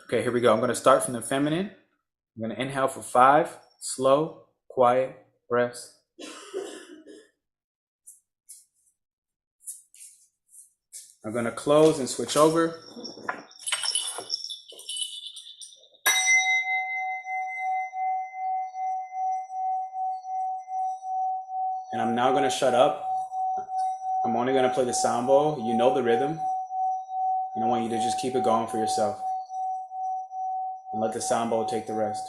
Okay, here we go. I'm going to start from the feminine. I'm going to inhale for 5, slow, quiet breaths. I'm going to close and switch over. And I'm now going to shut up. I'm only going to play the sound bowl. You know the rhythm. And I want you to just keep it going for yourself. And let the sound bowl take the rest.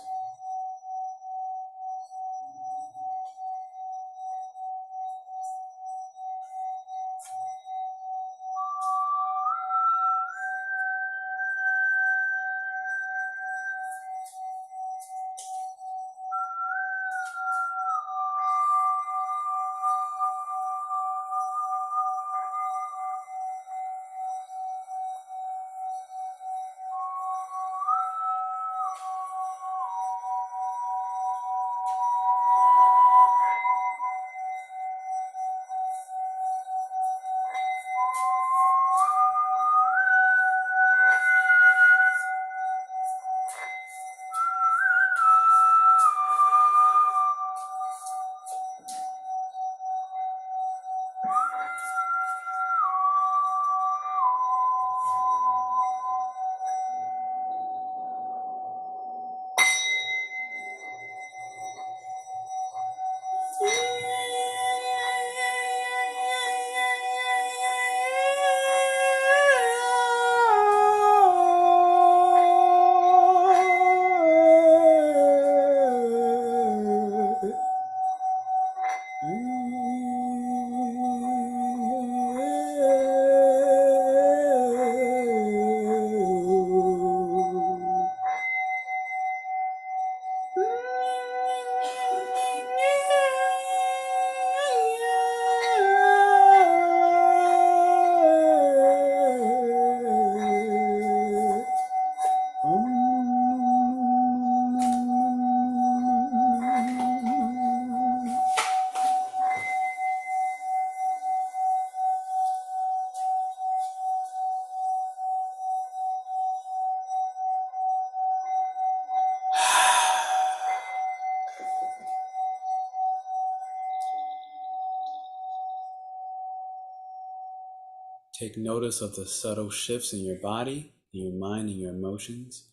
Take notice of the subtle shifts in your body, in your mind, and your emotions.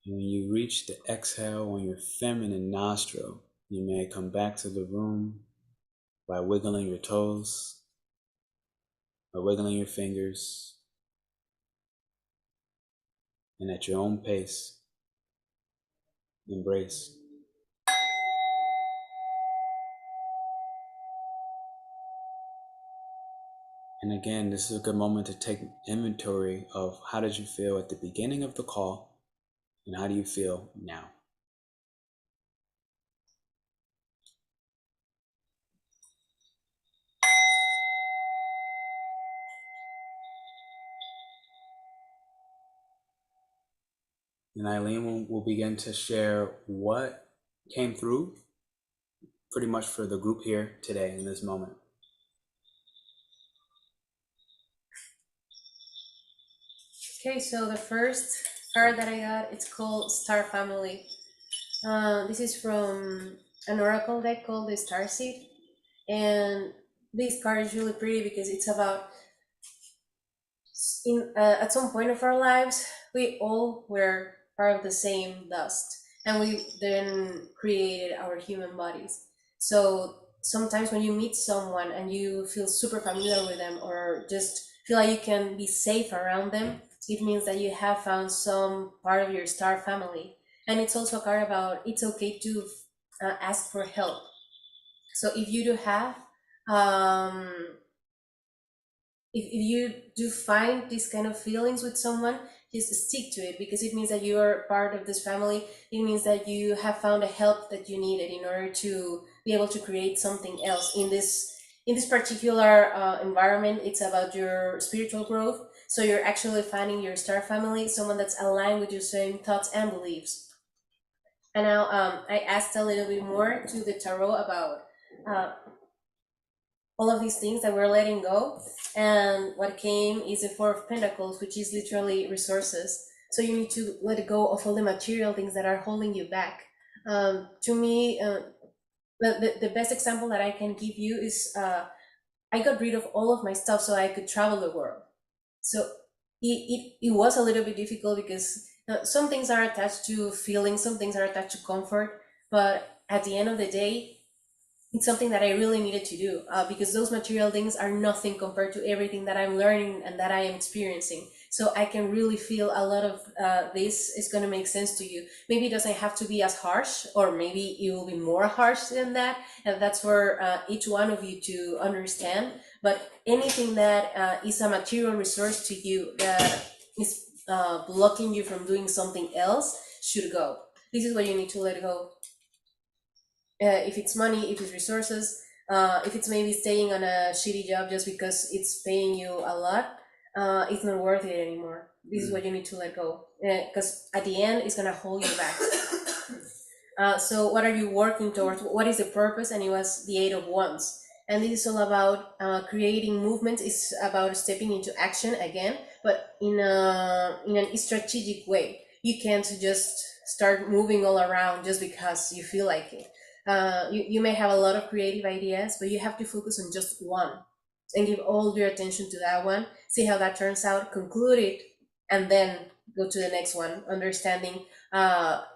And when you reach the exhale on your feminine nostril, you may come back to the room by wiggling your toes, by wiggling your fingers, and at your own pace, embrace. And again, this is a good moment to take inventory of how did you feel at the beginning of the call and how do you feel now? And Aileen will begin to share what came through pretty much for the group here today in this moment. Okay, so the first card that I got, it's called Star Family. This is from an oracle deck called the Star Seed. And this card is really pretty because it's about at some point of our lives, we all were part of the same dust, and we then created our human bodies. So sometimes when you meet someone and you feel super familiar with them or just feel like you can be safe around them, it means that you have found some part of your star family. And it's also a card about it's okay to ask for help. So if you do have if you do find these kind of feelings with someone, just stick to it, because it means that you are part of this family. It means that you have found the help that you needed in order to be able to create something else in this particular environment. It's about your spiritual growth. So you're actually finding your star family, someone that's aligned with your same thoughts and beliefs. And now I asked a little bit more to the tarot about all of these things that we're letting go, and what came is the Four of Pentacles, which is literally resources. So you need to let go of all the material things that are holding you back. To me, the best example that I can give you is I got rid of all of my stuff so I could travel the world. So it was a little bit difficult because some things are attached to feelings, some things are attached to comfort, but at the end of the day, it's something that I really needed to do because those material things are nothing compared to everything that I'm learning and that I am experiencing. So I can really feel a lot of this is going to make sense to you. Maybe it doesn't have to be as harsh, or maybe it will be more harsh than that. And that's for each one of you to understand. But anything that is a material resource to you that is blocking you from doing something else should go. This is what you need to let go. If it's money, if it's resources, if it's maybe staying on a shitty job just because it's paying you a lot, it's not worth it anymore. This is what you need to let go, because at the end it's gonna hold you back. So what are you working towards? What is the purpose? And it was the Eight of Wands, and this is all about creating movements. It's about stepping into action again, but in a strategic way. You can't just start moving all around just because you feel like it. You may have a lot of creative ideas, but you have to focus on just one and give all your attention to that one. See how that turns out, conclude it, and then go to the next one, understanding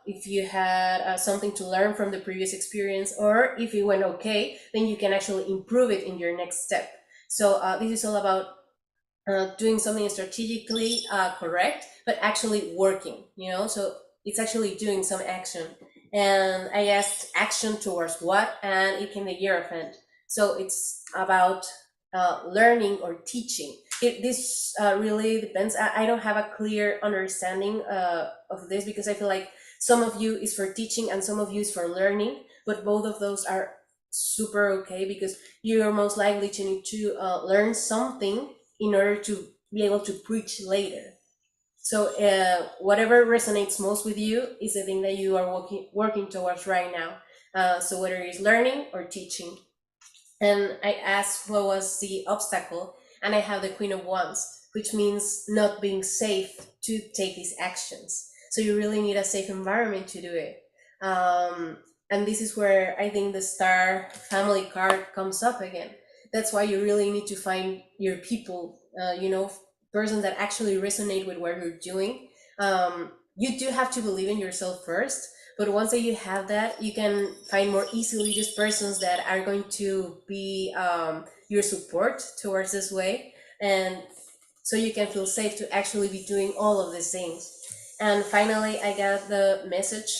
if you had something to learn from the previous experience, or if it went okay, then you can actually improve it in your next step. So this is all about doing something strategically correct, but actually working, so it's actually doing some action. And I asked action towards what, and it came the Hierophant. So it's about learning or teaching. This really depends. I don't have a clear understanding of this, because I feel like some of you is for teaching and some of you is for learning, but both of those are super okay, because you're most likely to need to learn something in order to be able to preach later. So whatever resonates most with you is the thing that you are working towards right now. So whether it's learning or teaching. And I asked what was the obstacle, and I have the Queen of Wands, which means not being safe to take these actions. So you really need a safe environment to do it. And this is where I think the Star Family card comes up again. That's why you really need to find your people persons that actually resonate with what you're doing. You do have to believe in yourself first, but once that you have that, you can find more easily these persons that are going to be your support towards this way, and so you can feel safe to actually be doing all of these things. And finally, I got the message.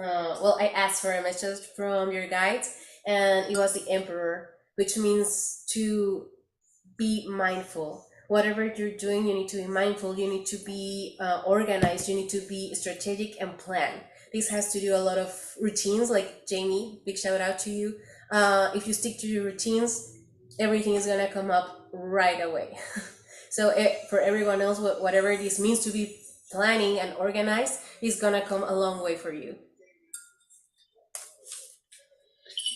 I asked for a message from your guides, and it was the Emperor, which means to be mindful. Whatever you're doing, you need to be mindful. You need to be organized. You need to be strategic and plan. This has to do a lot of routines, like Jamie, big shout out to you. If you stick to your routines, everything is gonna come up right away. So for everyone else, whatever this means to be planning and organized is gonna come a long way for you.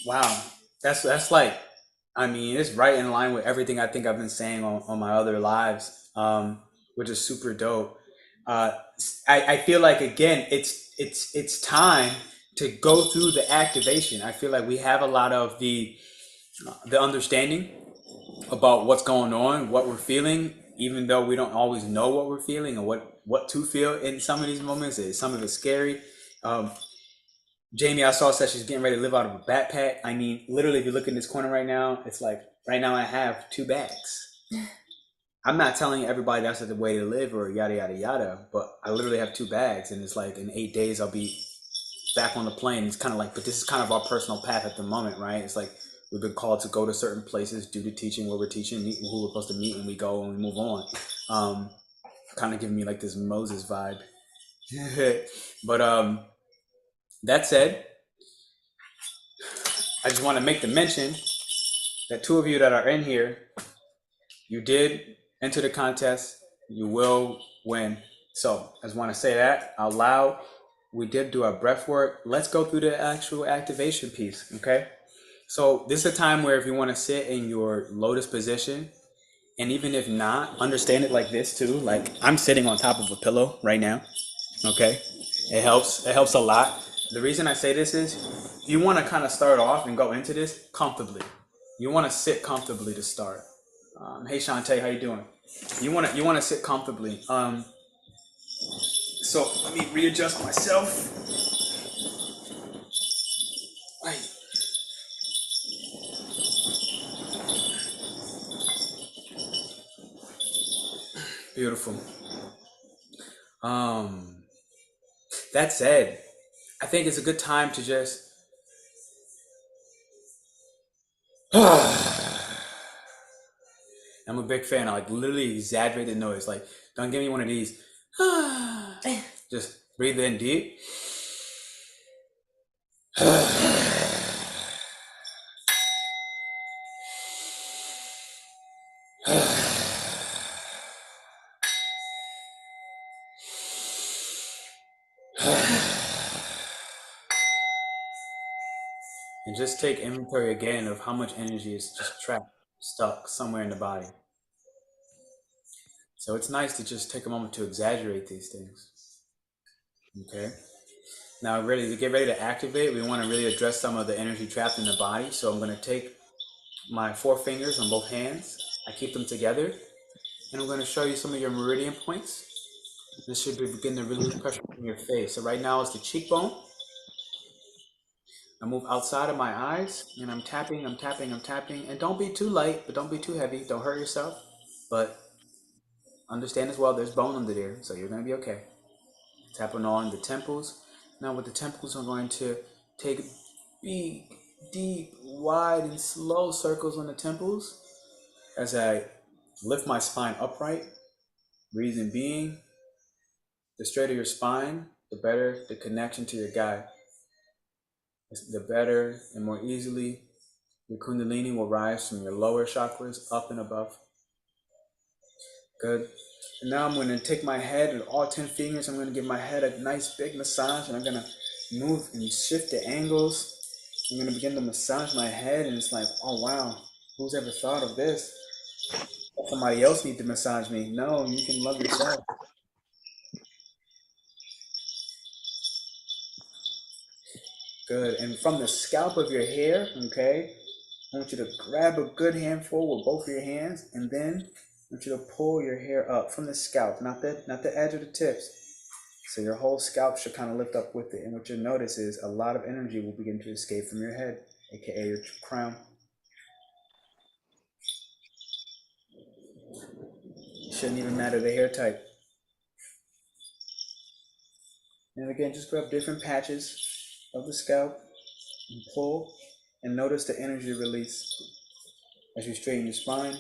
Wow, that's like, I mean, it's right in line with everything I think I've been saying on my other lives, which is super dope. I feel like, again, it's time to go through the activation. I feel like we have a lot of the understanding about what's going on, what we're feeling, even though we don't always know what we're feeling or what to feel in some of these moments. Some of it's scary. Jamie, I saw, said she's getting ready to live out of a backpack. I mean, literally, if you look in this corner right now, it's like, right now I have 2 bags. I'm not telling everybody that's the way to live or yada, yada, yada, but I literally have 2 bags, and it's like in 8 days, I'll be back on the plane. It's kind of like, but this is kind of our personal path at the moment, right? It's like, we've been called to go to certain places, do the teaching where we're teaching, meet who we're supposed to meet, and we go and we move on. Kind of giving me like this Moses vibe. But that said, I just want to make the mention that 2 of you that are in here, you did enter the contest. You will win. So I just want to say that out loud. We did do our breath work. Let's go through the actual activation piece, okay? So this is a time where if you want to sit in your lotus position, and even if not, understand it like this too. Like, I'm sitting on top of a pillow right now, okay? It helps a lot. The reason I say this is you want to kind of start off and go into this comfortably. You want to sit comfortably to start. Hey Shantae, how you doing? You want to sit comfortably. So let me readjust myself. Right. Beautiful. That said, I think it's a good time to just I'm a big fan. I like literally exaggerate the noise. Like, don't give me one of these. Just breathe in deep. And just take inventory again of how much energy is just trapped, stuck somewhere in the body. So it's nice to just take a moment to exaggerate these things. Okay. Now, ready to get ready to activate, we want to really address some of the energy trapped in the body. So I'm going to take my 4 fingers on both hands. I keep them together. And I'm going to show you some of your meridian points. This should begin to release pressure from your face. So right now it's the cheekbone. I move outside of my eyes, and I'm tapping. And don't be too light, but don't be too heavy. Don't hurt yourself. But understand as well, there's bone under there, so you're going to be okay. Tapping on the temples. Now with the temples, I'm going to take big, deep, wide, and slow circles on the temples as I lift my spine upright. Reason being, the straighter your spine, the better the connection to your guide. The better and more easily your Kundalini will rise from your lower chakras up and above. Good. And now I'm going to take my head with all 10 fingers. I'm going to give my head a nice big massage, and I'm going to move and shift the angles. I'm going to begin to massage my head, and it's like, oh wow, who's ever thought of this? Somebody else needs to massage me. No, you can love yourself. Good. And from the scalp of your hair, okay, I want you to grab a good handful with both of your hands, and then want you to pull your hair up from the scalp, not the edge of the tips. So your whole scalp should kind of lift up with it. And what you'll notice is a lot of energy will begin to escape from your head, aka your crown. Shouldn't even matter the hair type. And again, just grab different patches of the scalp and pull, and notice the energy release as you straighten your spine.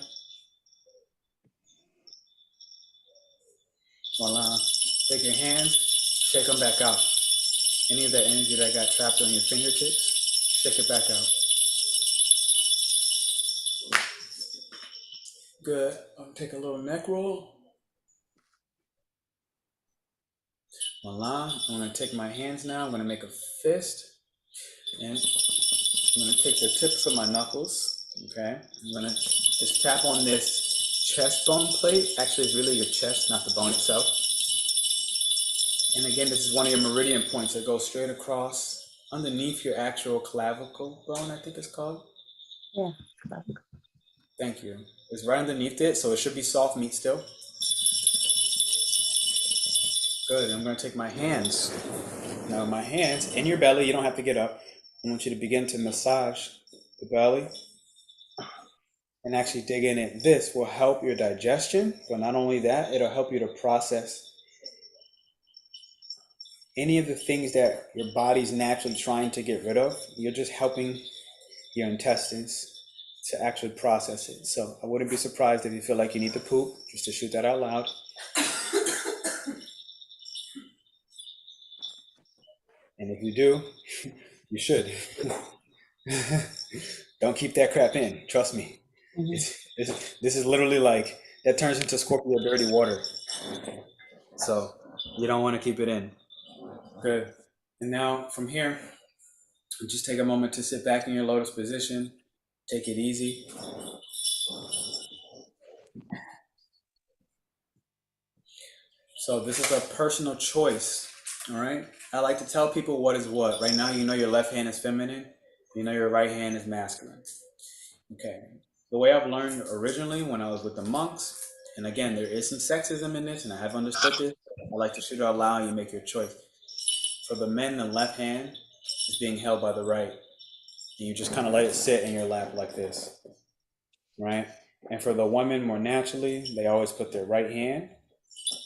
Voila. Take your hands, shake them back out. Any of that energy that got trapped on your fingertips, shake it back out. Good. I'll take a little neck roll. Voila. I'm going to take my hands now. I'm going to make a fist. And I'm going to take the tips of my knuckles. Okay. I'm going to just tap on this chest bone plate. Actually, it's really your chest, not the bone itself. And again, this is one of your meridian points that goes straight across underneath your actual clavicle bone, I think it's called. Yeah, clavicle. Thank you. It's right underneath it, so it should be soft meat still. Good. I'm going to take my hands. Now, my hands in your belly, you don't have to get up. I want you to begin to massage the belly and actually dig in it. This will help your digestion, but not only that, it'll help you to process any of the things that your body's naturally trying to get rid of. You're just helping your intestines to actually process it. So I wouldn't be surprised if you feel like you need to poop, just to shoot that out loud. And if you do, you should. Don't keep that crap in, trust me. This is literally like, that turns into Scorpio dirty water. So you don't want to keep it in. Good. And now from here, just take a moment to sit back in your lotus position. Take it easy. So this is a personal choice, all right? I like to tell people what is what. Right now, you know your left hand is feminine. You know your right hand is masculine. Okay. The way I've learned originally when I was with the monks, and again, there is some sexism in this, and I have understood this. I like to shoot it out loud and you make your choice. For the men, the left hand is being held by the right. And you just kind of let it sit in your lap like this, right? And for the women, more naturally, they always put their right hand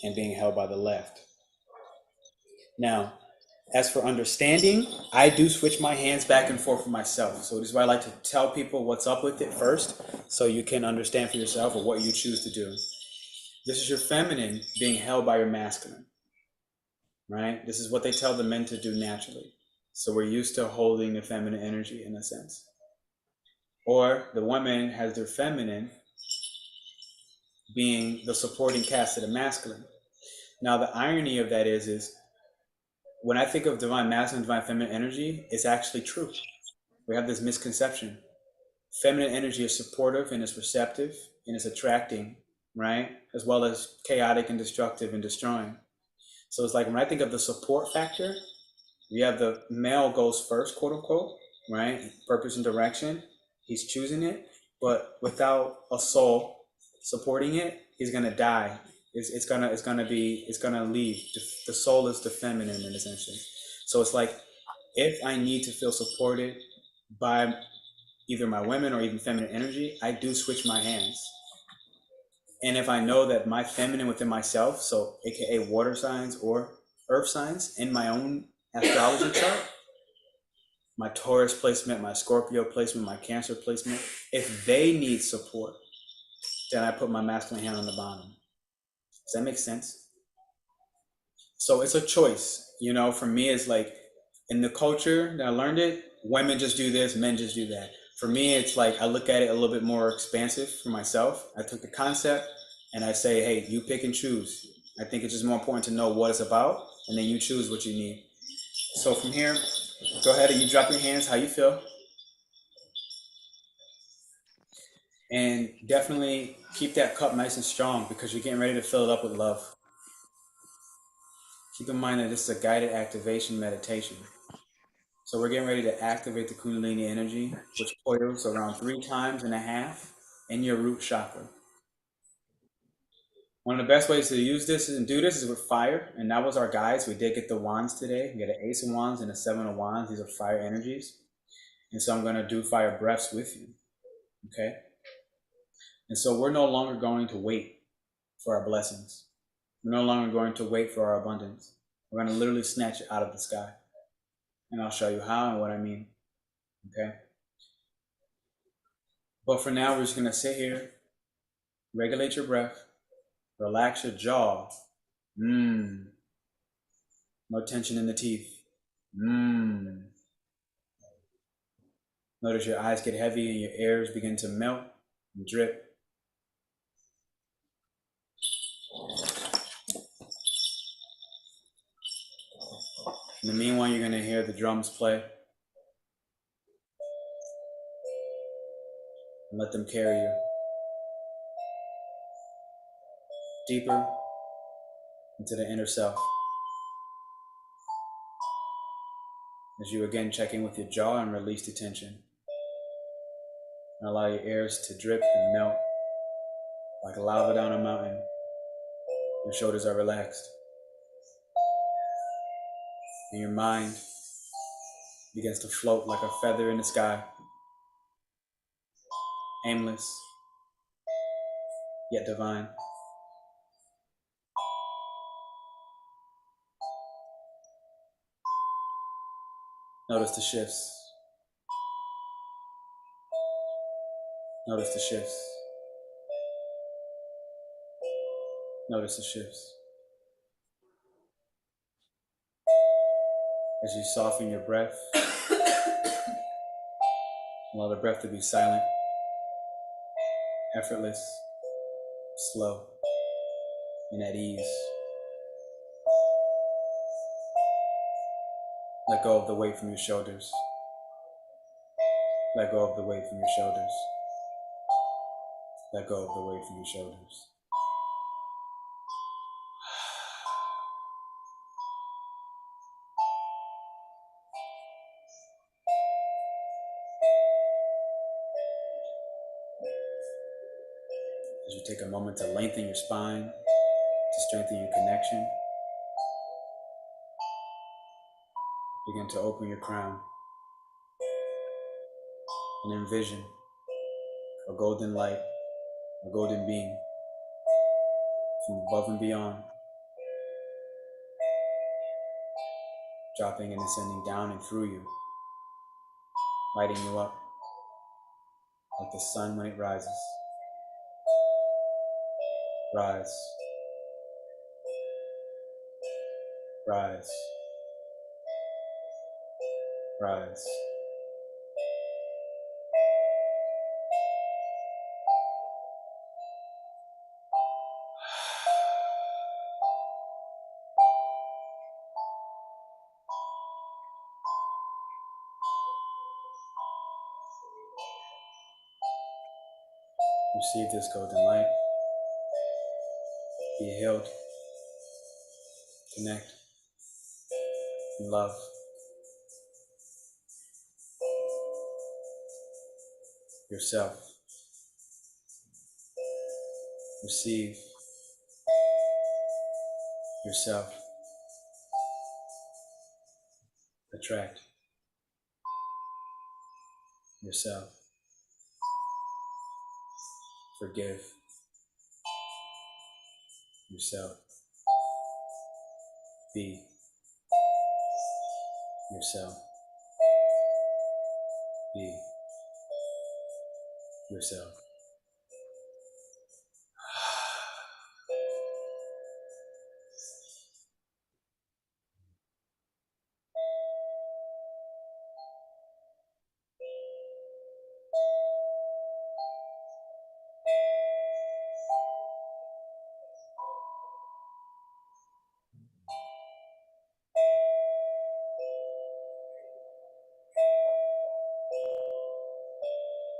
and being held by the left. Now, as for understanding, I do switch my hands back and forth for myself. So this is why I like to tell people what's up with it first, so you can understand for yourself or what you choose to do. This is your feminine being held by your masculine, right? This is what they tell the men to do naturally. So we're used to holding the feminine energy in a sense. Or the woman has their feminine being the supporting cast of the masculine. Now, the irony of that is when I think of divine masculine, divine feminine energy, it's actually true. We have this misconception. Feminine energy is supportive and is receptive and is attracting, right? As well as chaotic and destructive and destroying. So it's like when I think of the support factor, we have the male goes first, quote unquote, right? Purpose and direction. He's choosing it, but without a soul supporting it, he's gonna die. It's gonna leave. The soul is the feminine in this instance. So it's like, if I need to feel supported by either my women or even feminine energy, I do switch my hands. And if I know that my feminine within myself, so aka water signs or earth signs in my own astrology chart, my Taurus placement, my Scorpio placement, my Cancer placement, if they need support, then I put my masculine hand on the bottom. Does that make sense? So it's a choice. You know, for me, it's like in the culture that I learned it, women just do this, men just do that. For me, it's like I look at it a little bit more expansive for myself. I took the concept and I say, hey, you pick and choose. I think it's just more important to know what it's about, and then you choose what you need. So from here, go ahead and you drop your hands how you feel. And definitely keep that cup nice and strong because you're getting ready to fill it up with love. Keep in mind that this is a guided activation meditation. So we're getting ready to activate the Kundalini energy, which coils around 3.5 times in your root chakra. One of the best ways to use this and do this is with fire, and that was our guides. We did get the wands today. We got an Ace of Wands and a Seven of Wands. These are fire energies. And so I'm going to do fire breaths with you, okay? And so we're no longer going to wait for our blessings. We're no longer going to wait for our abundance. We're going to literally snatch it out of the sky. And I'll show you how and what I mean, okay? But for now, we're just going to sit here, regulate your breath, relax your jaw. No tension in the teeth. Notice your eyes get heavy and your ears begin to melt and drip. In the meanwhile, you're going to hear the drums play. And let them carry you deeper into the inner self. As you again check in with your jaw and release the tension. And allow your ears to drip and melt like lava down a mountain. Your shoulders are relaxed. And your mind begins to float like a feather in the sky. Aimless, yet divine. Notice the shifts. Notice the shifts. Notice the shifts. As you soften your breath, allow the breath to be silent, effortless, slow, and at ease. Let go of the weight from your shoulders. Let go of the weight from your shoulders. Let go of the weight from your shoulders. As you take a moment to lengthen your spine, to strengthen your connection, begin to open your crown and envision a golden light, a golden beam from above and beyond, dropping and ascending down and through you, lighting you up like the sun when it rises. Rise, rise, rise. Receive this golden light. Be healed. Connect. And love. Yourself. Receive yourself. Attract yourself. Forgive yourself. Be yourself. Be yourself.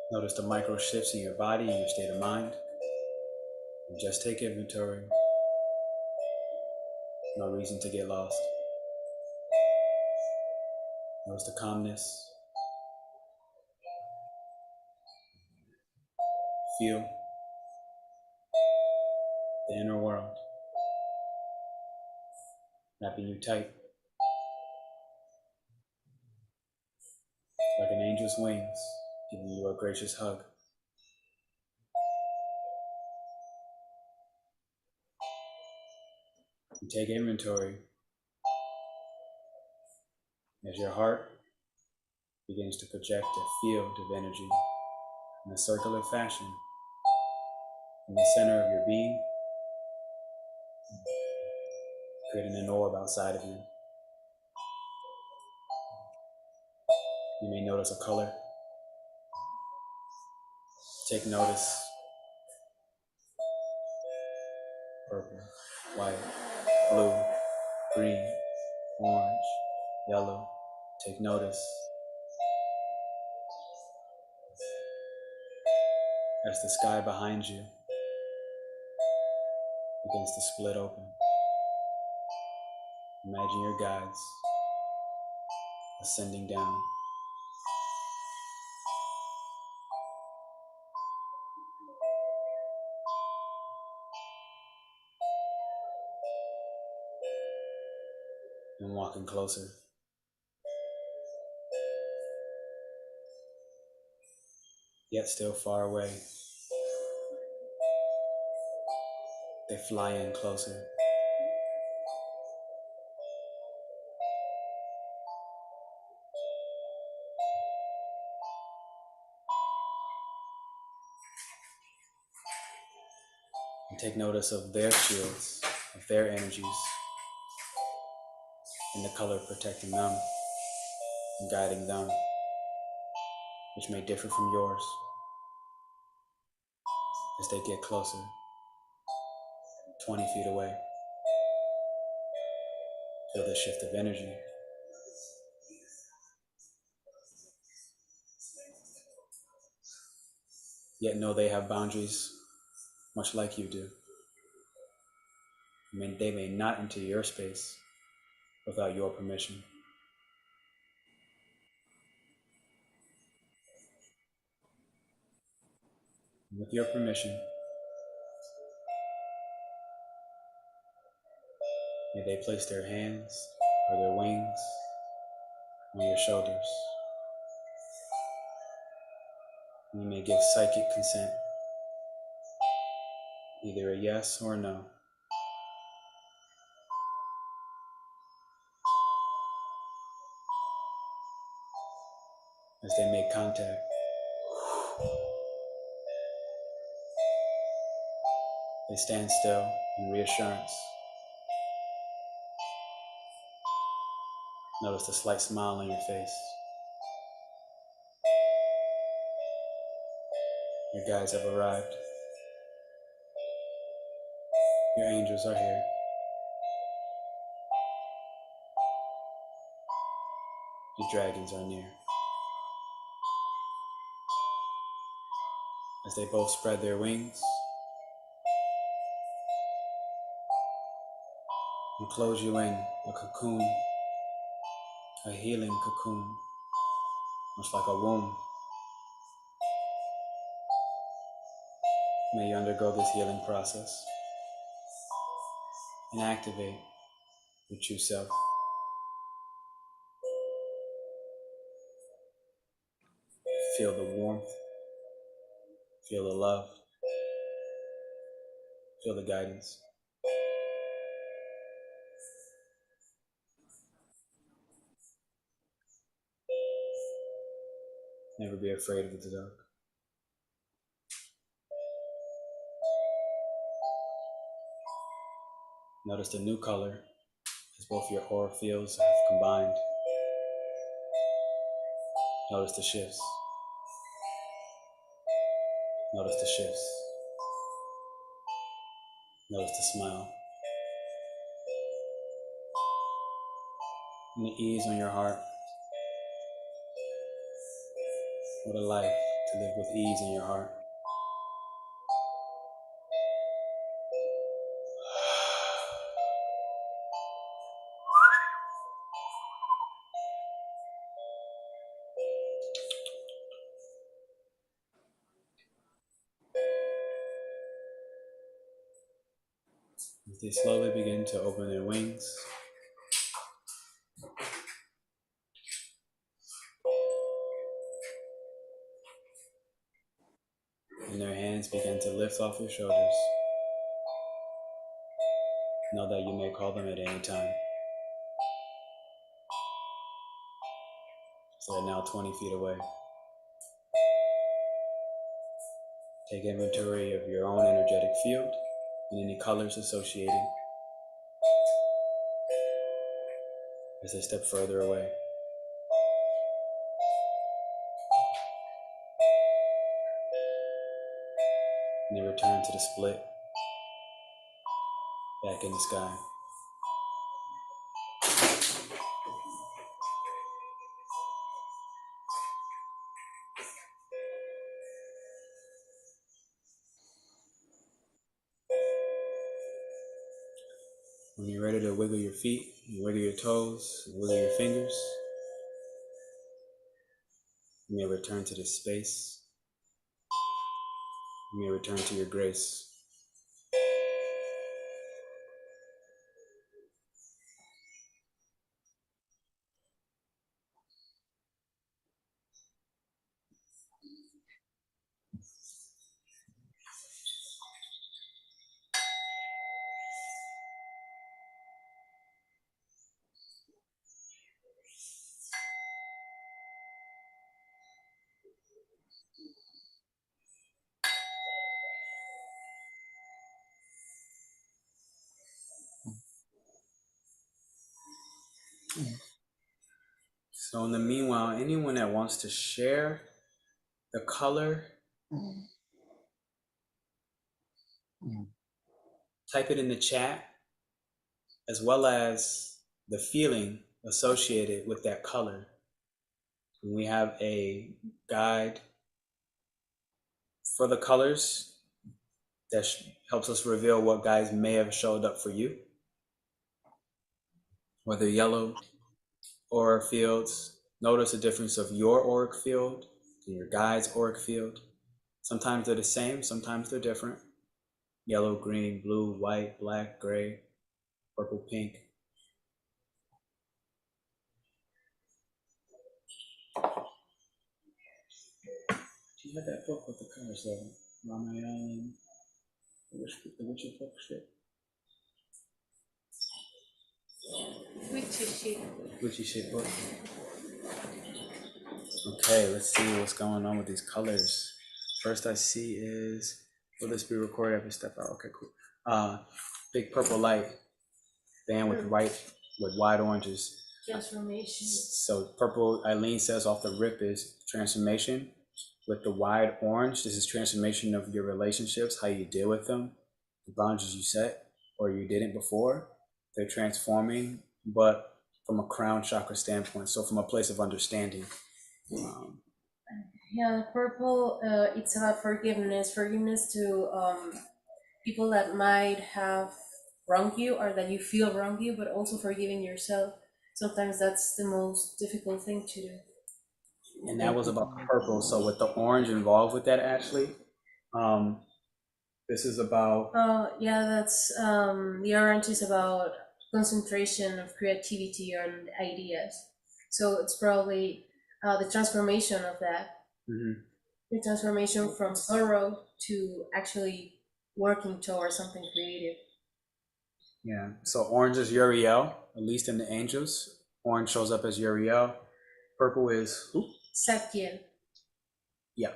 Notice the micro shifts in your body and your state of mind. And just take inventory. No reason to get lost. Notice the calmness. Feel. the inner world, wrapping you tight like an angel's wings, giving you a gracious hug. You take inventory as your heart begins to project a field of energy in a circular fashion in the center of your being, creating an orb outside of you. You may notice a color. Take notice. Purple, white, blue, green, orange, yellow. Take notice as the sky behind you begins to split open. Imagine your guides ascending down. And walking closer. Yet still far away. They fly in closer. And take notice of their shields, of their energies, and the color protecting them and guiding them, which may differ from yours as they get closer, 20 feet away. Feel the shift of energy. Yet know they have boundaries, much like you do. I mean, they may not enter your space without your permission. And with your permission, may they place their hands or their wings on your shoulders. And you may give psychic consent, either a yes or a no. As they make contact, they stand still in reassurance. Notice the slight smile on your face. Your guides have arrived. Your angels are here. Your dragons are near. As they both spread their wings and close you in a cocoon, a healing cocoon, much like a womb. May you undergo this healing process and activate your true self. Feel the warmth, feel the love, feel the guidance. Never be afraid of the dark. Notice the new color as both your aura fields have combined. Notice the shifts. Notice the shifts. Notice the smile. And the ease on your heart. What a life to live with ease in your heart. They slowly begin to open their wings. And their hands begin to lift off your shoulders. Know that you may call them at any time. So they're now 20 feet away. Take inventory of your own energetic field and any colors associated as they step further away. And they return to the split back in the sky. When you're ready to wiggle your feet, you wiggle your toes, you wiggle your fingers, you may return to this space. You may return to your grace. So in the meanwhile, anyone that wants to share the color, type it in the chat, as well as the feeling associated with that color. And we have a guide for the colors that helps us reveal what guides may have showed up for you. Whether yellow, aura fields, notice the difference of your auric field and your guide's auric field. Sometimes they're the same, sometimes they're different. Yellow, green, blue, white, black, gray, purple, pink. Do you have that book with the colors though? Aileen, the witchy book shit. Witchy shit book. Okay, let's see what's going on with these colors. First I see is, will this be recorded every step out? Okay, cool. Big purple light band with wide oranges. Transformation. So purple, Aileen says off the rip, is transformation. With the wide orange, this is transformation of your relationships, how you deal with them, the boundaries you set or you didn't before. They're transforming, but from a crown chakra standpoint, so from a place of understanding. Yeah, purple, it's about forgiveness to people that might have wronged you or that you feel wronged you, but also forgiving yourself. Sometimes that's the most difficult thing to do. And that was about purple. So with the orange involved with that, Ashley, this is about. Yeah, that's the orange is about concentration of creativity and ideas. So it's probably the transformation of that. Mm-hmm. The transformation from sorrow to actually working towards something creative. Yeah. So orange is Uriel, at least in the angels. Orange shows up as Uriel. Purple is who? Satyan. Yeah.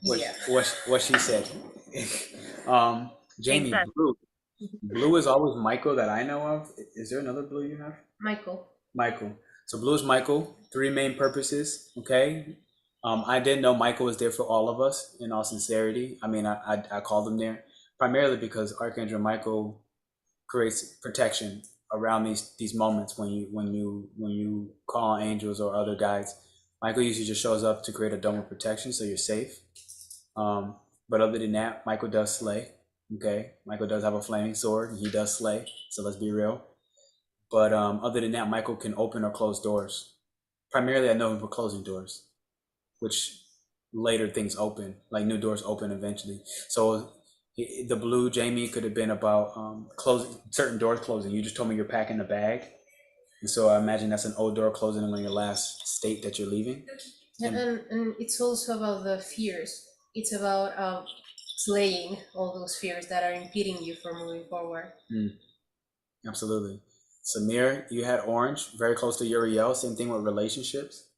What she said. Jamie, blue is always Michael that I know of. Is there another blue you have? Michael. So blue is Michael. 3 main purposes. Okay. I didn't know Michael was there for all of us. In all sincerity, I mean, I called him there primarily because Archangel Michael creates protection around these moments when you call angels or other guides. Michael usually just shows up to create a dome of protection, so you're safe. But other than that, Michael does slay. Okay, Michael does have a flaming sword, and he does slay. So let's be real. But other than that, Michael can open or close doors. Primarily, I know him for closing doors, which later things open, like new doors open eventually. So The blue, Jamie, could have been about closing certain doors closing. You just told me you're packing a bag, and so I imagine that's an old door closing in your last state that you're leaving. And it's also about the fears. It's about slaying all those fears that are impeding you from moving forward. Absolutely. Samir, you had orange, very close to Uriel. Same thing with relationships.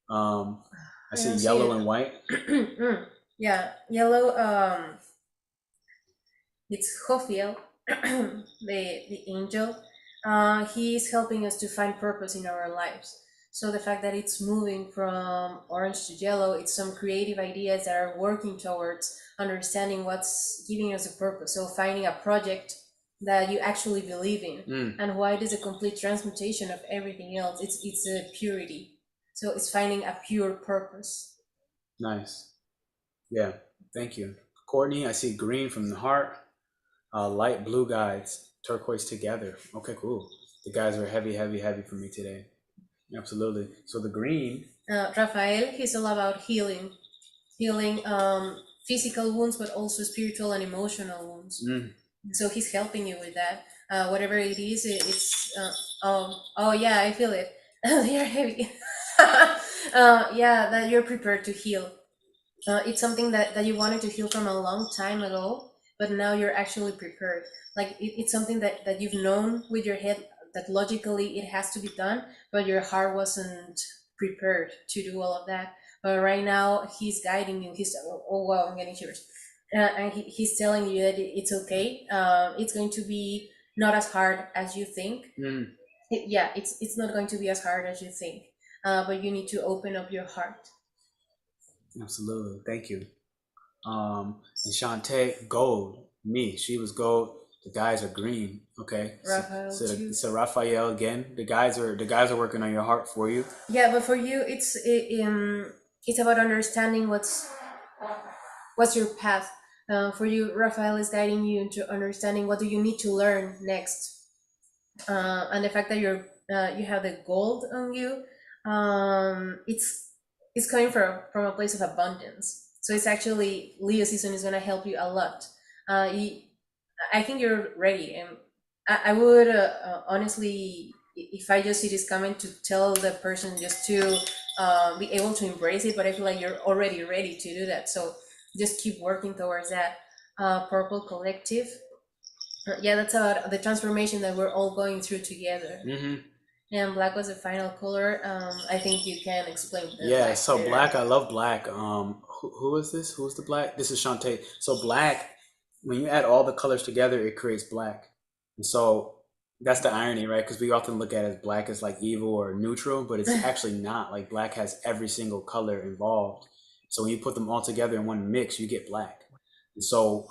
I see yellow and white. Yeah, yellow. It's Jophiel, the angel. He is helping us to find purpose in our lives. So the fact that it's moving from orange to yellow, it's some creative ideas that are working towards understanding what's giving us a purpose. So finding a project that you actually believe in, and white is a complete transmutation of everything else. It's a purity. So it's finding a pure purpose. Nice. Yeah. Thank you, Courtney. I see green from the heart. Light blue guides, turquoise together. Okay, cool. The guys are heavy, heavy, heavy for me today. Absolutely. So the green. Raphael, he's all about healing physical wounds, but also spiritual and emotional wounds. So he's helping you with that. Whatever it is, it's oh yeah, I feel it. You're heavy. Yeah, that you're prepared to heal. It's something that you wanted to heal from a long time ago, but now you're actually prepared. Like it's something that you've known with your head that logically it has to be done, but your heart wasn't prepared to do all of that. But right now he's guiding you. He's oh wow, I'm getting shivers. And he's telling you that it's okay. It's going to be not as hard as you think. It's not going to be as hard as you think. But you need to open up your heart. Absolutely. Thank you. And Shantae, gold. Me, she was gold. The guys are green. Okay. Raphael so Raphael again. The guys are working on your heart for you. Yeah, but for you, it's about understanding what's your path. For you, Raphael is guiding you into understanding what do you need to learn next, and the fact that you have the gold on you, it's coming from a place of abundance. So it's actually Leo season is going to help you a lot. I think you're ready, and I would honestly, if I just see this comment, to tell the person just to be able to embrace it. But I feel like you're already ready to do that. So just keep working towards that. Purple collective. Yeah, that's about the transformation that we're all going through together. And black was the final color. I think you can explain that. Yeah, so better. Black, I love black. Who is this? Who's the black? This is Shantae. So black, when you add all the colors together, it creates black. And so that's the irony, right? Because we often look at it as black as like evil or neutral, but it's actually not. Like black has every single color involved. So when you put them all together in one mix, you get black. And so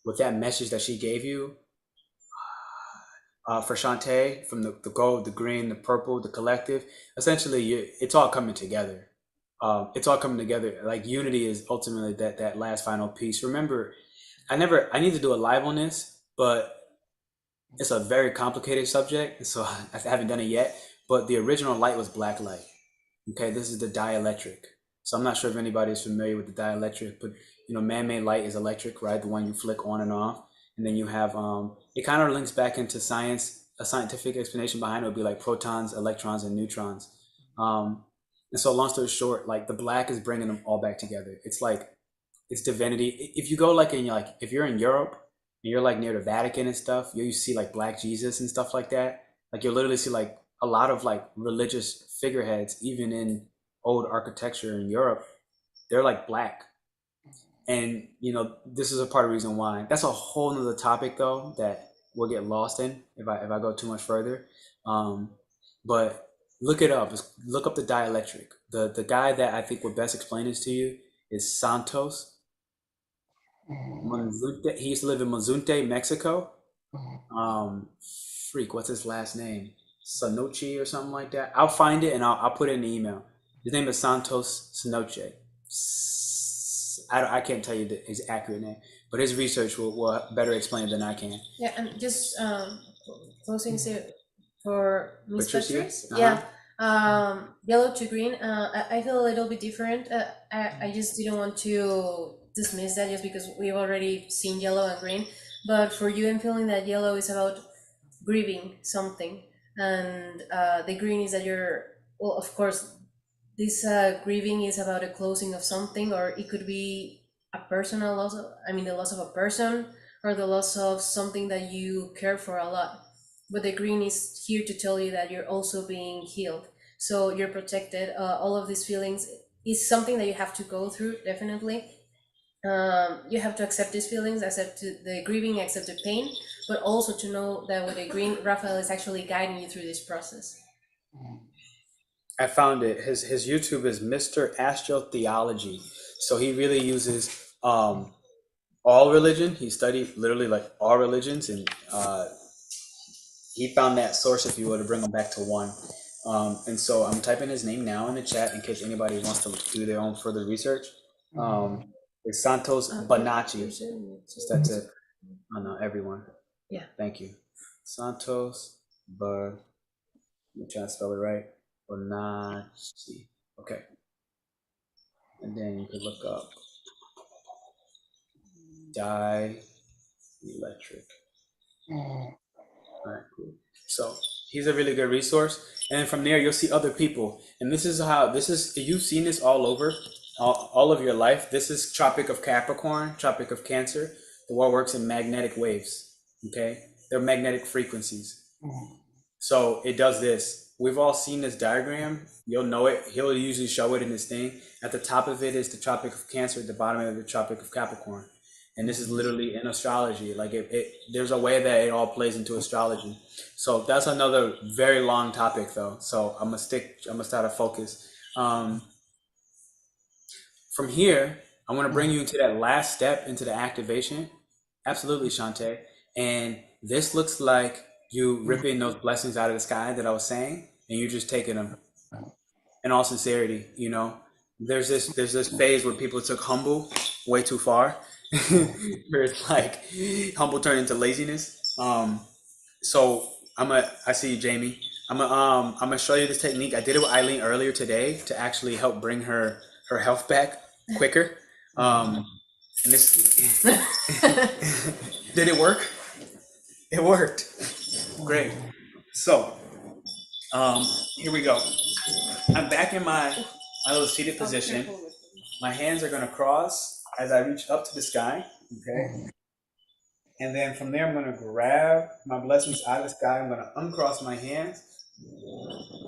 with that message that she gave you, for Shantae, from the gold, the green, the purple, the collective, essentially it's all coming together. It's all coming together. Like unity is ultimately that last final piece. Remember, I need to do a live on this, but it's a very complicated subject, so I haven't done it yet. But the original light was black light. Okay, this is the dielectric. So I'm not sure if anybody is familiar with the dielectric, but man-made light is electric, right? The one you flick on and off. And then you have, it kind of links back into science. A scientific explanation behind it would be like protons, electrons, and neutrons. And so long story short, like the black is bringing them all back together. It's like, it's divinity. If you go if you're in Europe and you're like near the Vatican and stuff, you see like Black Jesus and stuff like that. Like you'll literally see like a lot of like religious figureheads, even in old architecture in Europe, they're like black. And this is a part of the reason why. That's a whole nother topic though that we'll get lost in if I go too much further. But look it up. Look up the dielectric. The guy that I think would best explain this to you is Santos Mazunte. He used to live in Mazunte, Mexico. What's his last name? Sanochi or something like that. I'll find it and I'll put it in the email. His name is Santos Sanoche. I can't tell you his accurate name, but his research will better explain it than I can. Yeah, and just closing for Miss Patrice. Uh-huh. Yeah, yellow to green. I feel a little bit different. I just didn't want to dismiss that just because we've already seen yellow and green. But for you, I'm feeling that yellow is about grieving something, and the green is that you're, well, of course, this grieving is about a closing of something, or it could be a personal loss, the loss of a person, or the loss of something that you care for a lot. But the green is here to tell you that you're also being healed. So you're protected. All of these feelings is something that you have to go through, definitely. You have to accept these feelings, accept the grieving, accept the pain, but also to know that with the green, Raphael is actually guiding you through this process. I found it. His YouTube is Mr. Astrotheology. So he really uses all religion. He studied literally like all religions, and he found that source, if you will, to bring them back to one. And so I'm typing his name now in the chat in case anybody wants to do their own further research. It's Santos Bonacci. Just that's it. I know everyone. Yeah. Thank you. Santos Let me try to spell it right. Bonacci. Okay. And then you can look up dielectric. All right, cool. So he's a really good resource. And then from there, you'll see other people. And this is you've seen this all over, all of your life. This is Tropic of Capricorn, Tropic of Cancer. The world works in magnetic waves, okay? They're magnetic frequencies. So it does this. We've all seen this diagram. You'll know it. He'll usually show it in this thing. At the top of it is the Tropic of Cancer. At the bottom of it, the Tropic of Capricorn. And this is literally in astrology. Like there's a way that it all plays into astrology. So that's another very long topic though. So I'm gonna start to focus. From here, I want to bring you into that last step, into the activation. Absolutely, Shantae. And this looks like you ripping those blessings out of the sky that I was saying, and you just taking them. In all sincerity, you know, there's this phase where people took humble way too far. Where it's like humble turned into laziness. So I see you, Jamie. I'm gonna show you this technique. I did it with Aileen earlier today to actually help bring her health back quicker. And this did it work? It worked. Great. So here we go. I'm back in my little seated position. My hands are gonna cross as I reach up to the sky, okay? And then from there, I'm gonna grab my blessings out of the sky. I'm gonna uncross my hands.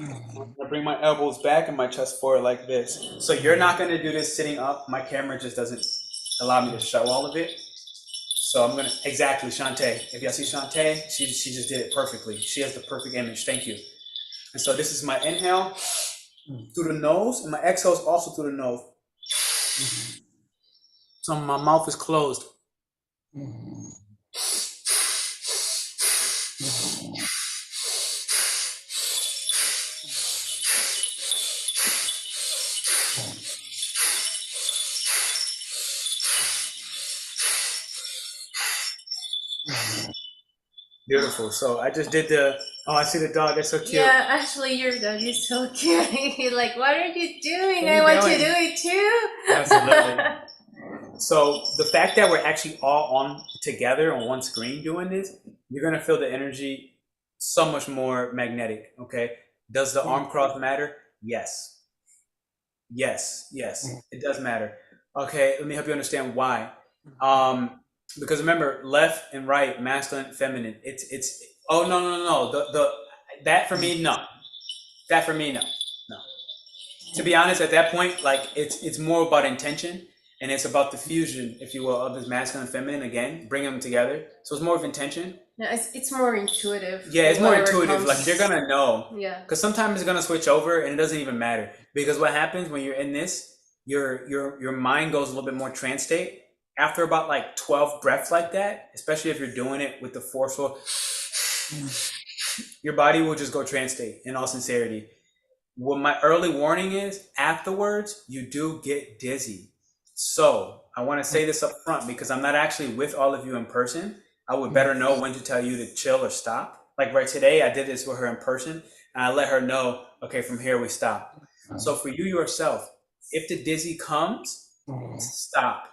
I'm gonna bring my elbows back and my chest forward like this. So you're not gonna do this sitting up. My camera just doesn't allow me to show all of it. So I'm gonna, exactly, Shantae. If y'all see Shantae, she just did it perfectly. She has the perfect image, thank you. And so this is my inhale through the nose, and my exhale is also through the nose. So my mouth is closed. Beautiful. So I just did I see the dog. That's so cute. Yeah, actually, your dog is so cute. He's like, what are you doing? I What are you want to doing? do it too. Absolutely. So the fact that we're actually all on together on one screen doing this, you're going to feel the energy so much more magnetic, okay? Does the arm cross matter? Yes. Yes, it does matter. Okay, let me help you understand why. Because remember, left and right, masculine, feminine. It's oh no. That for me, no. That for me, no. To be honest, at that point, like it's more about intention. And it's about the fusion, if you will, of this masculine and feminine, again, bring them together. So it's more of intention. Yeah, it's more intuitive. Yeah, it's more Whatever intuitive. comes. Like they're going to know. Yeah. Because sometimes it's going to switch over and it doesn't even matter. Because what happens when you're in this, your mind goes a little bit more trance state. After about like 12 breaths like that, especially if you're doing it with the forceful, your body will just go trance state, in all sincerity. What my early warning is, afterwards, you do get dizzy. So I want to say this up front because I'm not actually with all of you in person. I would better know when to tell you to chill or stop. Like right today, I did this with her in person and I let her know, okay, from here we stop. So for you yourself, if the dizzy comes, stop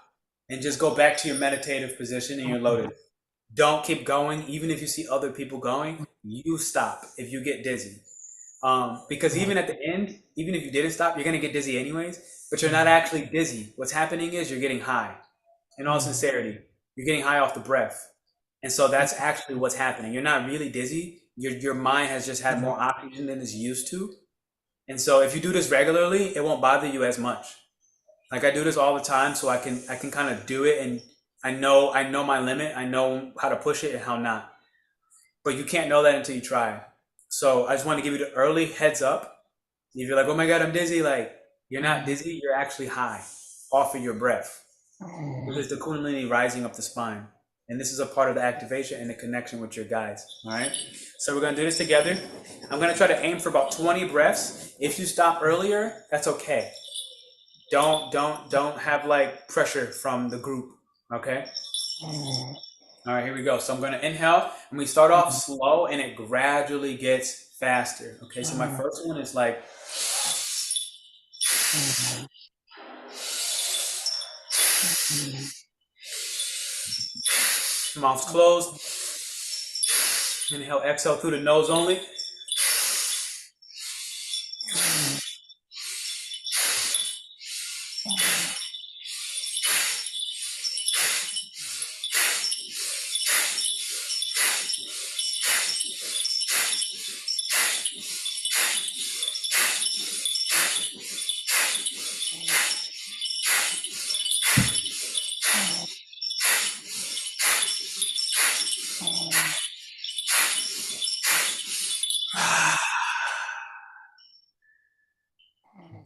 and just go back to your meditative position and your lotus. Don't keep going. Even if you see other people going, you stop if you get dizzy. Because even at the end, even if you didn't stop, you're going to get dizzy anyways, but you're not actually dizzy. What's happening is you're getting high. In all sincerity, you're getting high off the breath. And so that's actually what's happening. You're not really dizzy. Your mind has just had more oxygen than it's used to. And so if you do this regularly, it won't bother you as much. Like I do this all the time, so I can kind of do it, and I know my limit. I know how to push it and how not. But you can't know that until you try. So I just want to give you the early heads up. If you're like, oh my God, I'm dizzy, like you're not dizzy, you're actually high off of your breath. This is the Kundalini rising up the spine. And this is a part of the activation and the connection with your guides. All right. So we're going to do this together. I'm going to try to aim for about 20 breaths. If you stop earlier, that's okay. Don't have like pressure from the group. Okay. All right, here we go. So I'm going to inhale, and we start off slow and it gradually gets faster. Okay. So my first one is like, mouth's closed. Inhale, exhale through the nose only.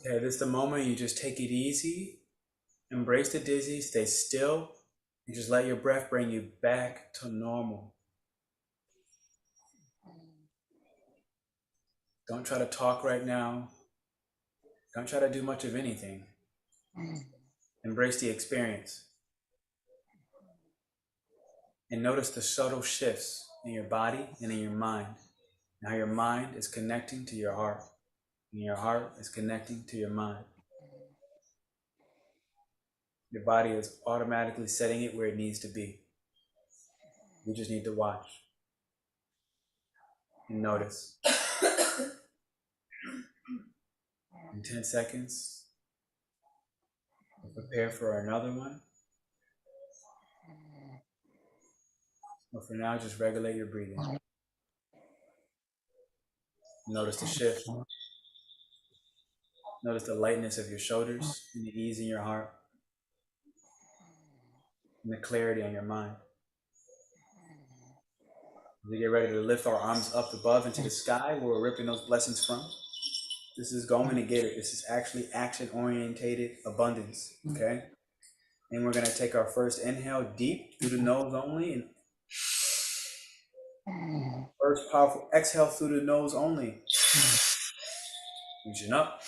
Okay, this is the moment you just take it easy, embrace the dizzy, stay still, and just let your breath bring you back to normal. Don't try to talk right now. Don't try to do much of anything. Embrace the experience. And notice the subtle shifts in your body and in your mind. And how your mind is connecting to your heart. And your heart is connecting to your mind. Your body is automatically setting it where it needs to be. You just need to watch and notice. In 10 seconds, prepare for another one. But for now, just regulate your breathing. Notice the shift. Notice the lightness of your shoulders and the ease in your heart. And the clarity on your mind. As we get ready to lift our arms up above into the sky where we're ripping those blessings from. This is going to get it. This is actually action-orientated abundance, okay? And we're going to take our first inhale deep through the nose only. And first powerful exhale through the nose only. Reaching up.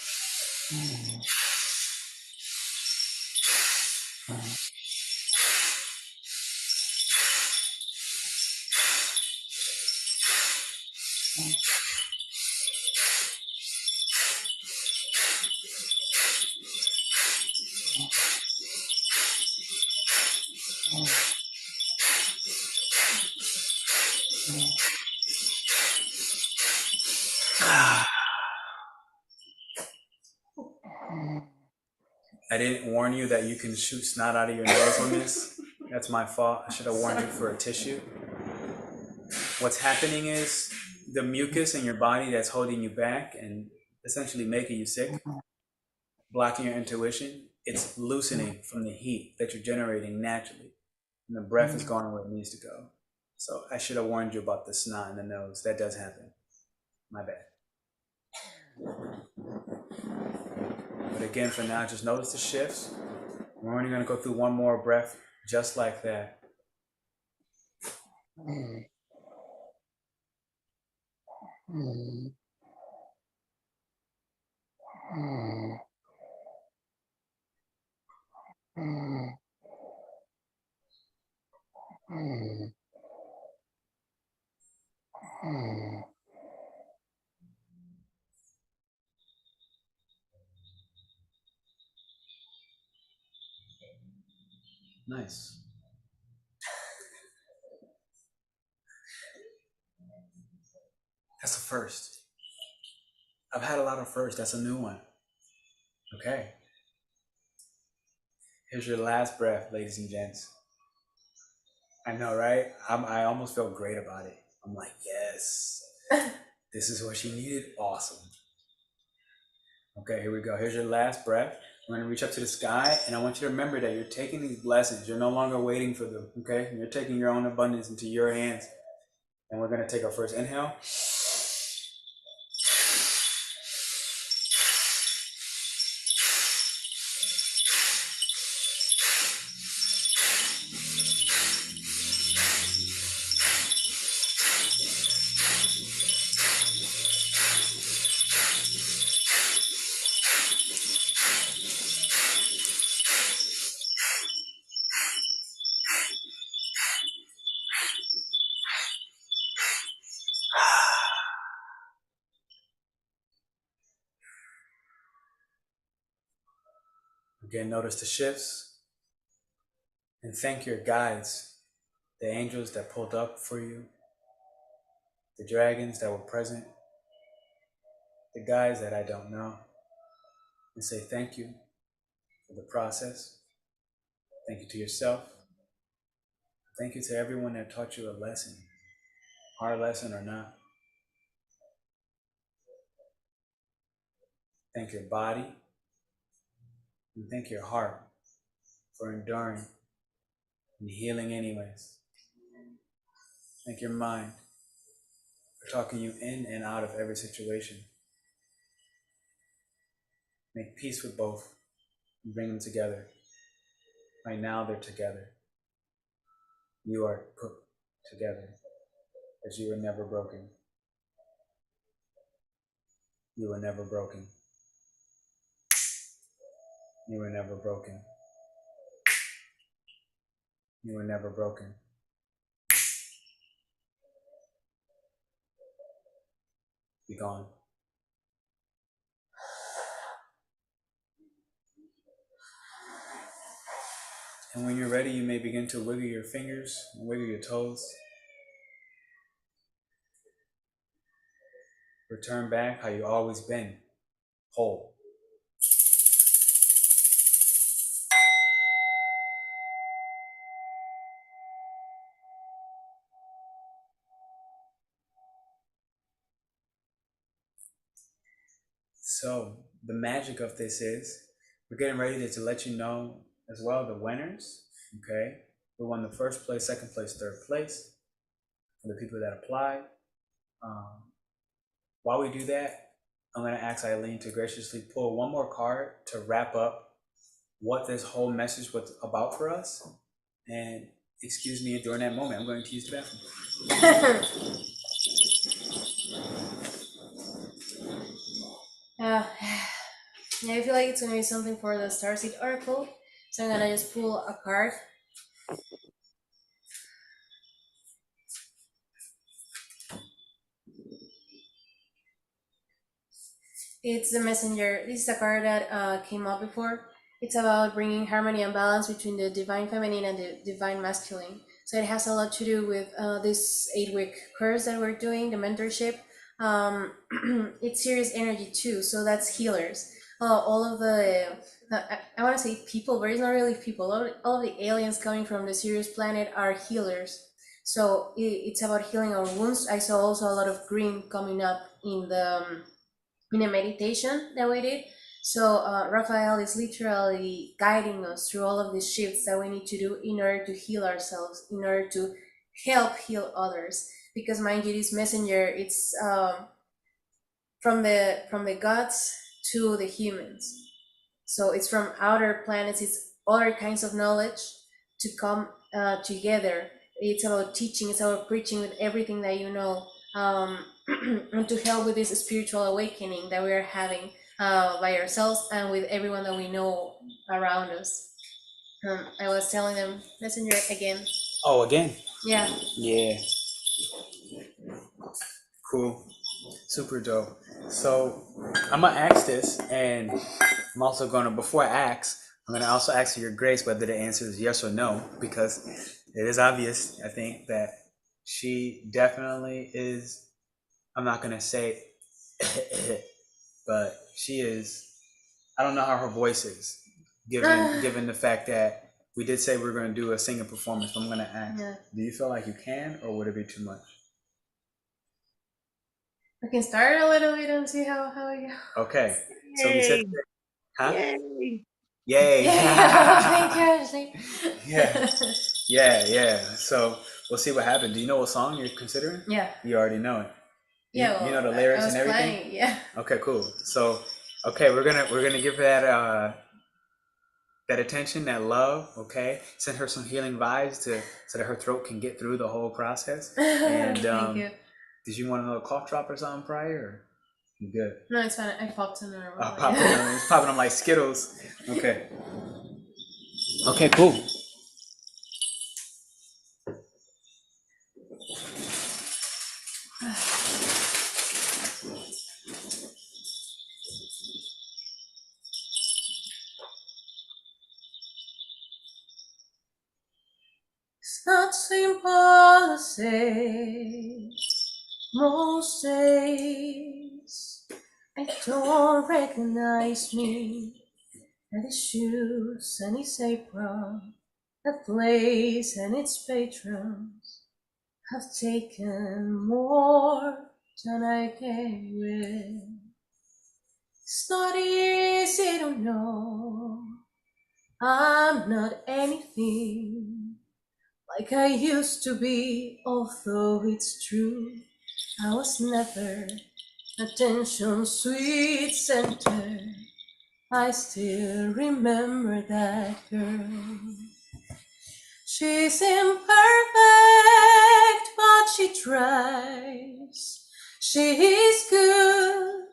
I didn't warn you that you can shoot snot out of your nose on this. That's my fault. I should have warned you for a tissue. What's happening is the mucus in your body that's holding you back and essentially making you sick, blocking your intuition, it's loosening from the heat that you're generating naturally. And the breath is going where it needs to go. So I should have warned you about the snot in the nose. That does happen. My bad. But again, for now, just notice the shifts. We're only going to go through one more breath just like that. Nice. That's a first. I've had a lot of firsts. That's a new one. Okay. Here's your last breath, ladies and gents. I know, right? I almost felt great about it. I'm like, yes, this is what she needed. Awesome. Okay, here we go. Here's your last breath. I'm going to reach up to the sky, and I want you to remember that you're taking these blessings. You're no longer waiting for them, okay? You're taking your own abundance into your hands. And we're going to take our first inhale. Again, notice the shifts and thank your guides, the angels that pulled up for you, the dragons that were present, the guides that I don't know, and say thank you for the process. Thank you to yourself. Thank you to everyone that taught you a lesson, our lesson or not. Thank your body and thank your heart for enduring and healing anyways. Thank your mind for talking you in and out of every situation. Make peace with both and bring them together. Right now they're together. You are put together as you were never broken. You were never broken. You were never broken. You were never broken. Be gone. And when you're ready, you may begin to wiggle your fingers and wiggle your toes. Return back how you've always been, whole. So the magic of this is we're getting ready to let you know as well the winners, okay? Who won the first place, second place, third place for the people that applied. While we do that, I'm going to ask Aileen to graciously pull one more card to wrap up what this whole message was about for us. And excuse me, during that moment, I'm going to use the bathroom. Yeah, I feel like it's gonna be something for the Starseed Oracle. So I'm gonna just pull a card. It's the Messenger. This is a card that came up before. It's about bringing harmony and balance between the divine feminine and the divine masculine. So it has a lot to do with this 8-week course that we're doing, the mentorship. It's serious energy too, so that's healers. All of the I want to say people, but it's not really people. All of the aliens coming from the Sirius planet are healers. So it's about healing our wounds. I saw also a lot of green coming up in the meditation that we did. So Raphael is literally guiding us through all of these shifts that we need to do in order to heal ourselves, in order to help heal others. Because mind you, this messenger, it's from the gods to the humans. So it's from outer planets, it's other kinds of knowledge to come together. It's about teaching, it's about preaching with everything that you know, and to help with this spiritual awakening that we are having by ourselves and with everyone that we know around us. I was telling them, messenger again. Oh, again? Yeah. Yeah. Cool. Super dope. So I'm gonna ask this, and I'm also gonna, before I ask, I'm going to also ask your grace whether the answer is yes or no, because it is obvious, I think, that she definitely is. I'm not going to say, but she is. I don't know how her voice is, given the fact that we did say we were going to do a singing performance. So I'm going to ask, do you feel like you can, or would it be too much? We can start a little bit and see how we go. Okay. So we said, huh? Yay. Yay. Yeah, thank you. Yeah. So we'll see what happens. Do you know what song you're considering? Yeah. You already know it. Yeah. You know the lyrics and everything? Planning, yeah. Okay, cool. So, okay, we're gonna give that that attention, that love. Okay, send her some healing vibes so that her throat can get through the whole process. And Thank you. did you want another cough drop or something prior? Or you good? No, it's fine. I popped in there. It's popping them like Skittles. Okay. Okay, cool. It's not simple to say. Most days I don't recognize me. And its shoes and its apron, a place and its patrons have taken more than I gave with. It's not easy to know I'm not anything like I used to be, although it's true I was never attention's sweet center. I still remember that girl. She's imperfect, but she tries. She's good,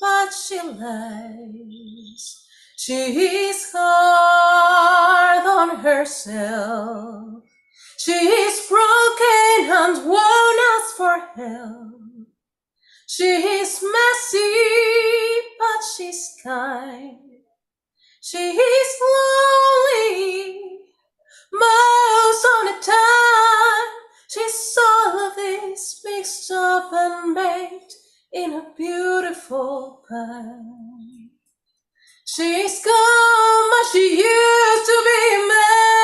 but she lies. She's hard on herself. She's broken and won't ask for help. She's messy, but she's kind. She's lonely most of the time. She's all of this mixed up and baked in a beautiful pie. She's gone, but she used to be mine.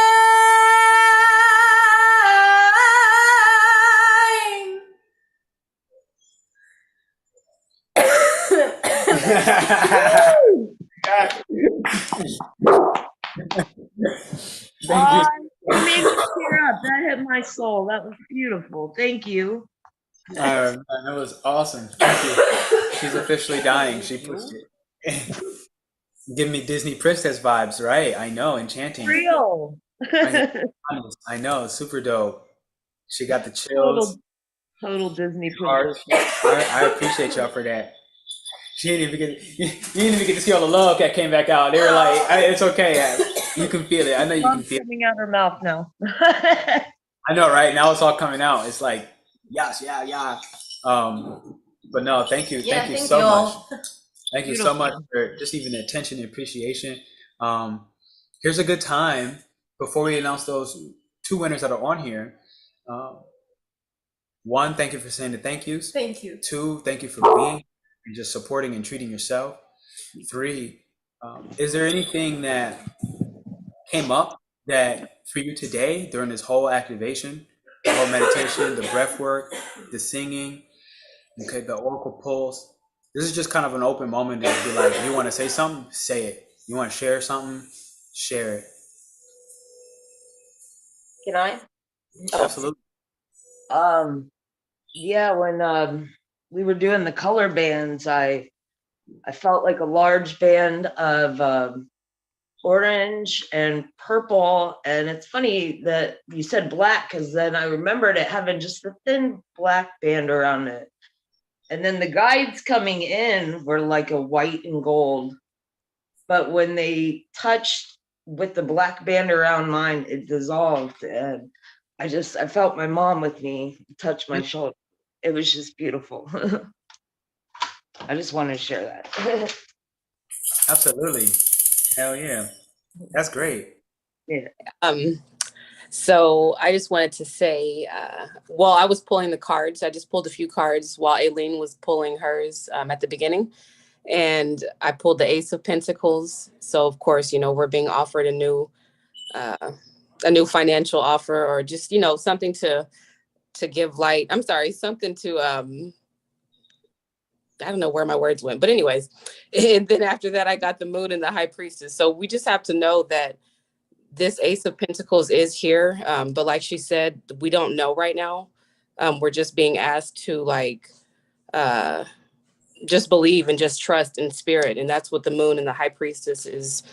You made me tear up. That hit my soul. That was beautiful. Thank you. That was awesome. Thank you. She's officially dying. She pushed it. Give me Disney princess vibes, right? I know, enchanting. Real. I know, super dope. She got the chills. Total Disney princess. I appreciate y'all for that. She didn't even get. You didn't even get to see all the love that came back out. They were like, "It's okay. You can feel it. I know you can feel it." Coming out her mouth now. I know, right? Now it's all coming out. It's like, yes, yeah. But no, thank you so much. Thank you so much for just even the attention and appreciation. Here's a good time before we announce those two winners that are on here. One, thank you for saying the thank yous. Thank you. Two, thank you for being and just supporting and treating yourself. Three, is there anything that came up that for you today during this whole activation, the whole meditation, the breath work, the singing, okay, the oracle pulse? This is just kind of an open moment to be like, you want to say something, say it. You want to share something, share it. Can I? Absolutely. Yeah, when we were doing the color bands, I felt like a large band of orange and purple. And it's funny that you said black, because then I remembered it having just a thin black band around it. And then the guides coming in were like a white and gold. But when they touched with the black band around mine, it dissolved. And I felt my mom with me touch my shoulder. It was just beautiful. I just wanted to share that. Absolutely. Hell yeah. That's great. Yeah. So I just wanted to say, well, I was pulling the cards. I just pulled a few cards while Aileen was pulling hers at the beginning. And I pulled the Ace of Pentacles. So of course, you know, we're being offered a new financial offer, or just, you know, something to give light. I'm sorry, something to I don't know where my words went, but anyways. And then after that, I got the Moon and the High Priestess. So we just have to know that this Ace of Pentacles is here. But like she said, we don't know right now. We're just being asked to like just believe and just trust in spirit. And that's what the Moon and the High Priestess is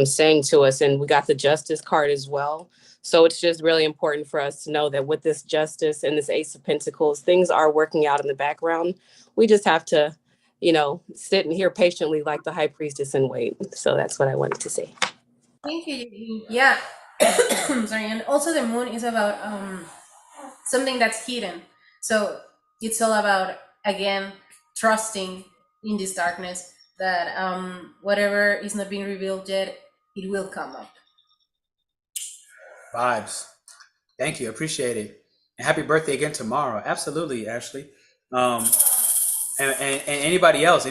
saying to us. And we got the Justice card as well. So it's just really important for us to know that with this Justice and this Ace of Pentacles, things are working out in the background. We just have to, you know, sit and hear patiently like the High Priestess and wait. So that's what I wanted to say. Thank you. Yeah. Sorry. And also the moon is about something that's hidden. So it's all about, again, trusting in this darkness that whatever is not being revealed yet, it will come up. Vibes. Thank you. Appreciate it. And happy birthday again tomorrow. Absolutely, Ashley. And anybody else,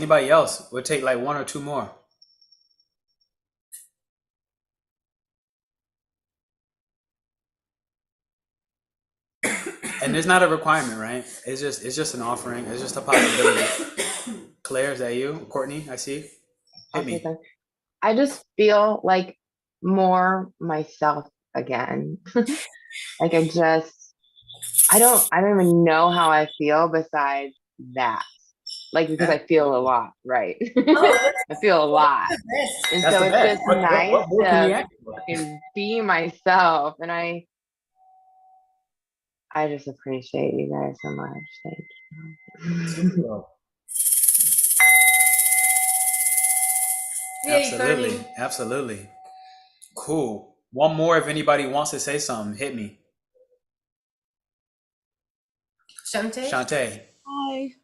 we'll take like one or two more. And there's not a requirement, right? It's just an offering. It's just a possibility. Claire, is that you? Courtney, I see. Hit me. I just feel like more myself again. Like I don't even know how I feel besides that. Like, because I feel a lot, right? I feel a lot. And so it's just nice to fucking be myself. And I just appreciate you guys so much. Thank you. Absolutely. Absolutely. Cool. One more if anybody wants to say something. Hit me. Shantae. Hi.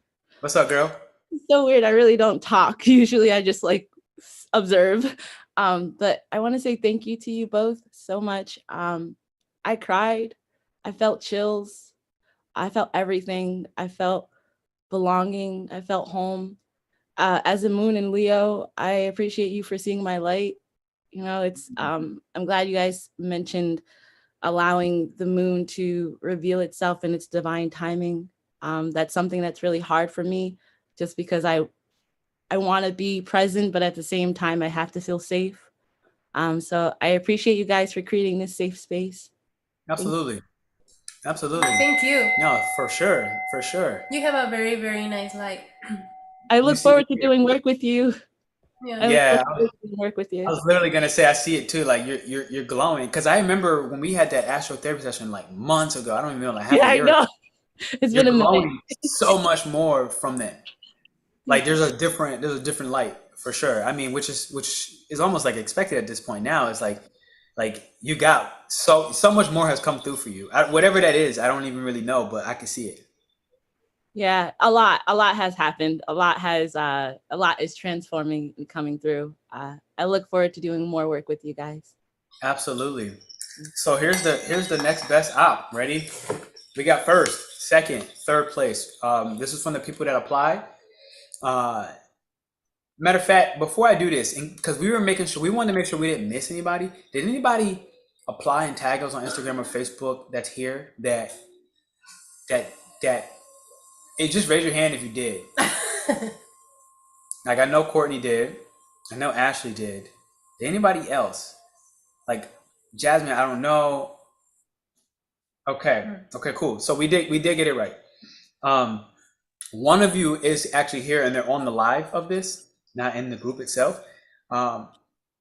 What's up, girl? It's so weird. I really don't talk. Usually I just like observe. But I want to say thank you to you both so much. I cried. I felt chills. I felt everything. I felt belonging. I felt home. As a moon in Leo, I appreciate you for seeing my light. You know, it's I'm glad you guys mentioned allowing the moon to reveal itself in its divine timing. That's something that's really hard for me, just because I want to be present, but at the same time, I have to feel safe. So I appreciate you guys for creating this safe space. Absolutely. Absolutely. Thank you. No, for sure. For sure. You have a very, very nice light. I look forward to doing work with you. Yeah. Work with you. I was literally gonna say I see it too. Like you're glowing. Because I remember when we had that Astrotherapy session like months ago. I don't even know, like half a year. I know. It's been a minute. So much more from that. Like there's a different light for sure. I mean, which is almost like expected at this point now. It's like you got so much more has come through for you. Whatever that is, I don't even really know, but I can see it. Yeah, a lot has happened. A lot is transforming and coming through. I look forward to doing more work with you guys. Absolutely. So here's the next best op. Ready? We got first, second, third place. This is from the people that apply. Matter of fact, before I do this, because we wanted to make sure we didn't miss anybody. Did anybody apply and tag us on Instagram or Facebook that's here that just raise your hand if you did. Like I know Courtney did. I know Ashley did. Did anybody else? Like Jasmine, I don't know. Okay, cool. So we did get it right. One of you is actually here and they're on the live of this, not in the group itself.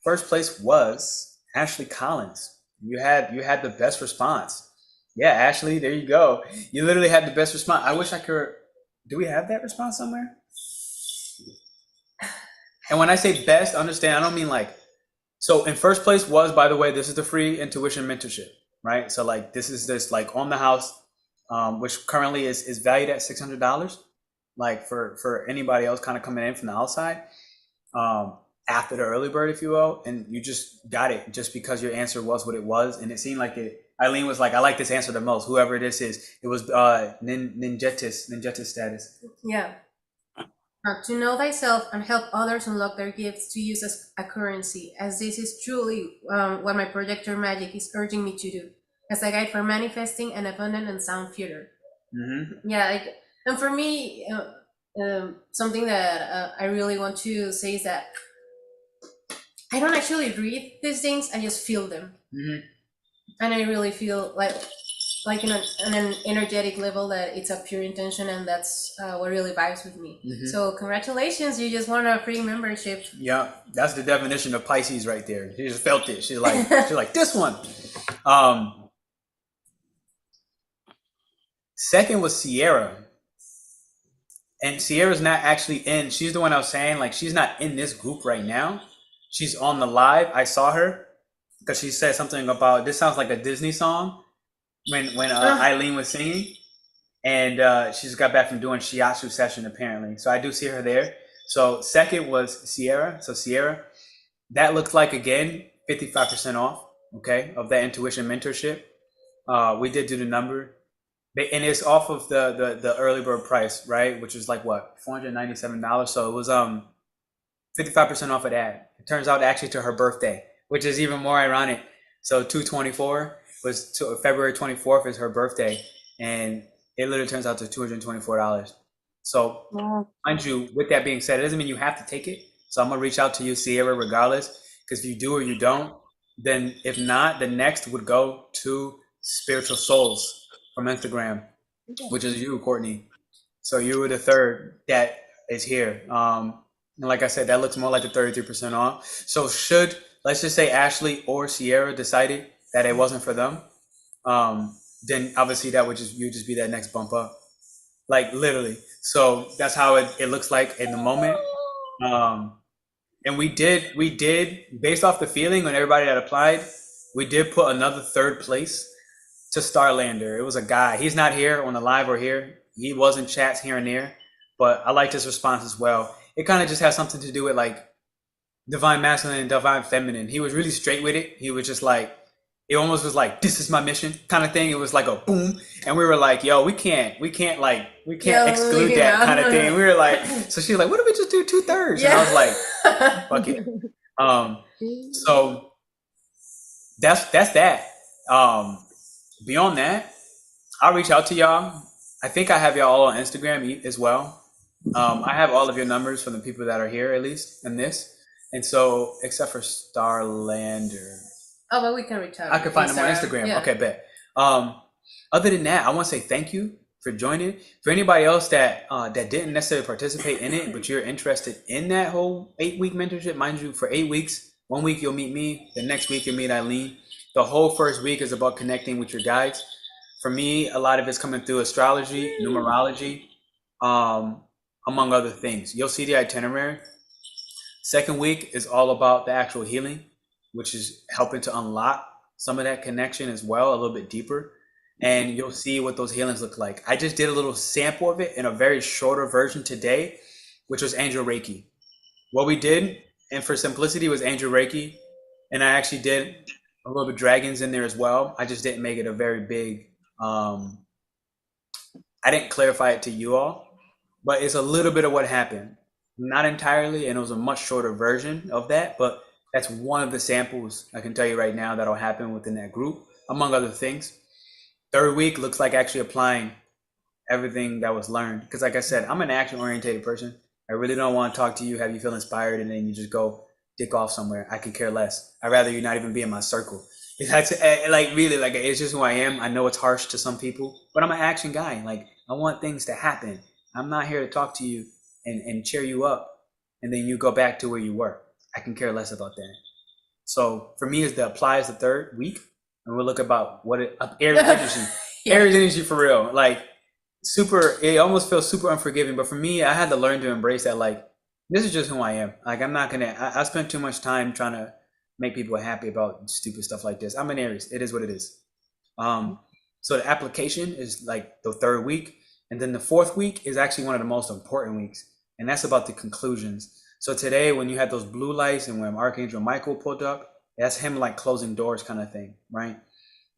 First place was Ashley Collins. You had the best response. Yeah, Ashley, there you go. You literally had the best response. I wish I could. Do we have that response somewhere? And when I say best, understand, I don't mean like, so in first place was, by the way, this is the free intuition mentorship, right? So like, this is this like on the house, which currently is valued at $600. Like for anybody else kind of coming in from the outside. after the early bird, if you will, and you just got it just because your answer was what it was, and it seemed like it. Eileen was like, "I like this answer the most." Whoever this is, it was ninjetis status. Yeah. To know thyself and help others unlock their gifts to use as a currency, as this is truly what my projector magic is urging me to do, as a guide for manifesting an abundant and sound future. Yeah, like, and for me, something that I really want to say is that I don't actually read these things; I just feel them, and I really feel like in an energetic level that it's a pure intention, and that's what really vibes with me. So congratulations, you just won a free membership. Yeah, that's the definition of Pisces right there. She just felt it. She's like this one. Second was Sierra. And Sierra's not actually in, she's the one I was saying, like, she's not in this group right now. She's on the live. I saw her because she said something about, this sounds like a Disney song when Aileen was singing. And she just got back from doing shiatsu session apparently. So I do see her there. So second was Sierra. So Sierra, that looks like, again, 55% off, okay, of that intuition mentorship. We did do the number. And it's off of the early bird price, right? Which is like what, $497. So it was 55% off of that. It turns out actually to her birthday, which is even more ironic. So 2/24 was February 24th is her birthday, and it literally turns out to $224. So mind you, with that being said, it doesn't mean you have to take it. So I'm gonna reach out to you, Sierra, regardless, because if you do or you don't, then if not, the next would go to Spiritual Souls from Instagram, which is you, Courtney. So you were the third that is here. And like I said, that looks more like the 33% off. So should, let's just say Ashley or Sierra decided that it wasn't for them, then obviously that would just be that next bump up, like literally. So that's how it looks like in the moment. And we did based off the feeling on everybody that applied, we did put another third place to Starlander. It was a guy. He's not here on the live or here. He was in chats here and there, but I liked his response as well. It kind of just has something to do with like divine masculine and divine feminine. He was really straight with it. He was just like, it almost was like, this is my mission kind of thing. It was like a boom. And we were like, yo, we can't exclude that kind of thing. We were like, so she was like, what if we just do 2/3? And I was like, fuck it. So that's that. Beyond that, I'll reach out to y'all. I think I have y'all all on Instagram as well. I have all of your numbers from the people that are here, at least in this. And so, except for Starlander. Oh, but we can reach out. I can find them on Instagram. Yeah. Okay, bet. Other than that, I want to say thank you for joining. For anybody else that didn't necessarily participate in it, but you're interested in that whole 8-week mentorship, mind you, for 8 weeks, 1 week you'll meet me, the next week you'll meet Aileen. The whole first week is about connecting with your guides. For me, a lot of it's coming through astrology, numerology, among other things. You'll see the itinerary. Second week is all about the actual healing, which is helping to unlock some of that connection as well, a little bit deeper. And you'll see what those healings look like. I just did a little sample of it in a very shorter version today, which was Angel Reiki. What we did, and for simplicity, was Angel Reiki. And I actually did a little bit of dragons in there as well. I just didn't make it a very big, I didn't clarify it to you all, but it's a little bit of what happened. Not entirely, and it was a much shorter version of that, but that's one of the samples I can tell you right now that'll happen within that group, among other things. Third week looks like actually applying everything that was learned. Because like I said, I'm an action-oriented person. I really don't want to talk to you, have you feel inspired, and then you just go dick off somewhere. I could care less. I'd rather you not even be in my circle. It's like really, like it's just who I am. I know it's harsh to some people, but I'm an action guy. Like I want things to happen. I'm not here to talk to you and cheer you up, and then you go back to where you were. I can care less about that. So for me, the apply is the third week, and we'll look about what Aries energy, Aries energy for real. Like super, it almost feels super unforgiving. But for me, I had to learn to embrace that. Like this is just who I am. Like I'm not gonna. I spent too much time trying to make people happy about stupid stuff like this. I'm an Aries. It is what it is. So the application is like the third week, and then the fourth week is actually one of the most important weeks, and that's about the conclusions. So today, when you had those blue lights and when Archangel Michael pulled up, that's him like closing doors kind of thing, right?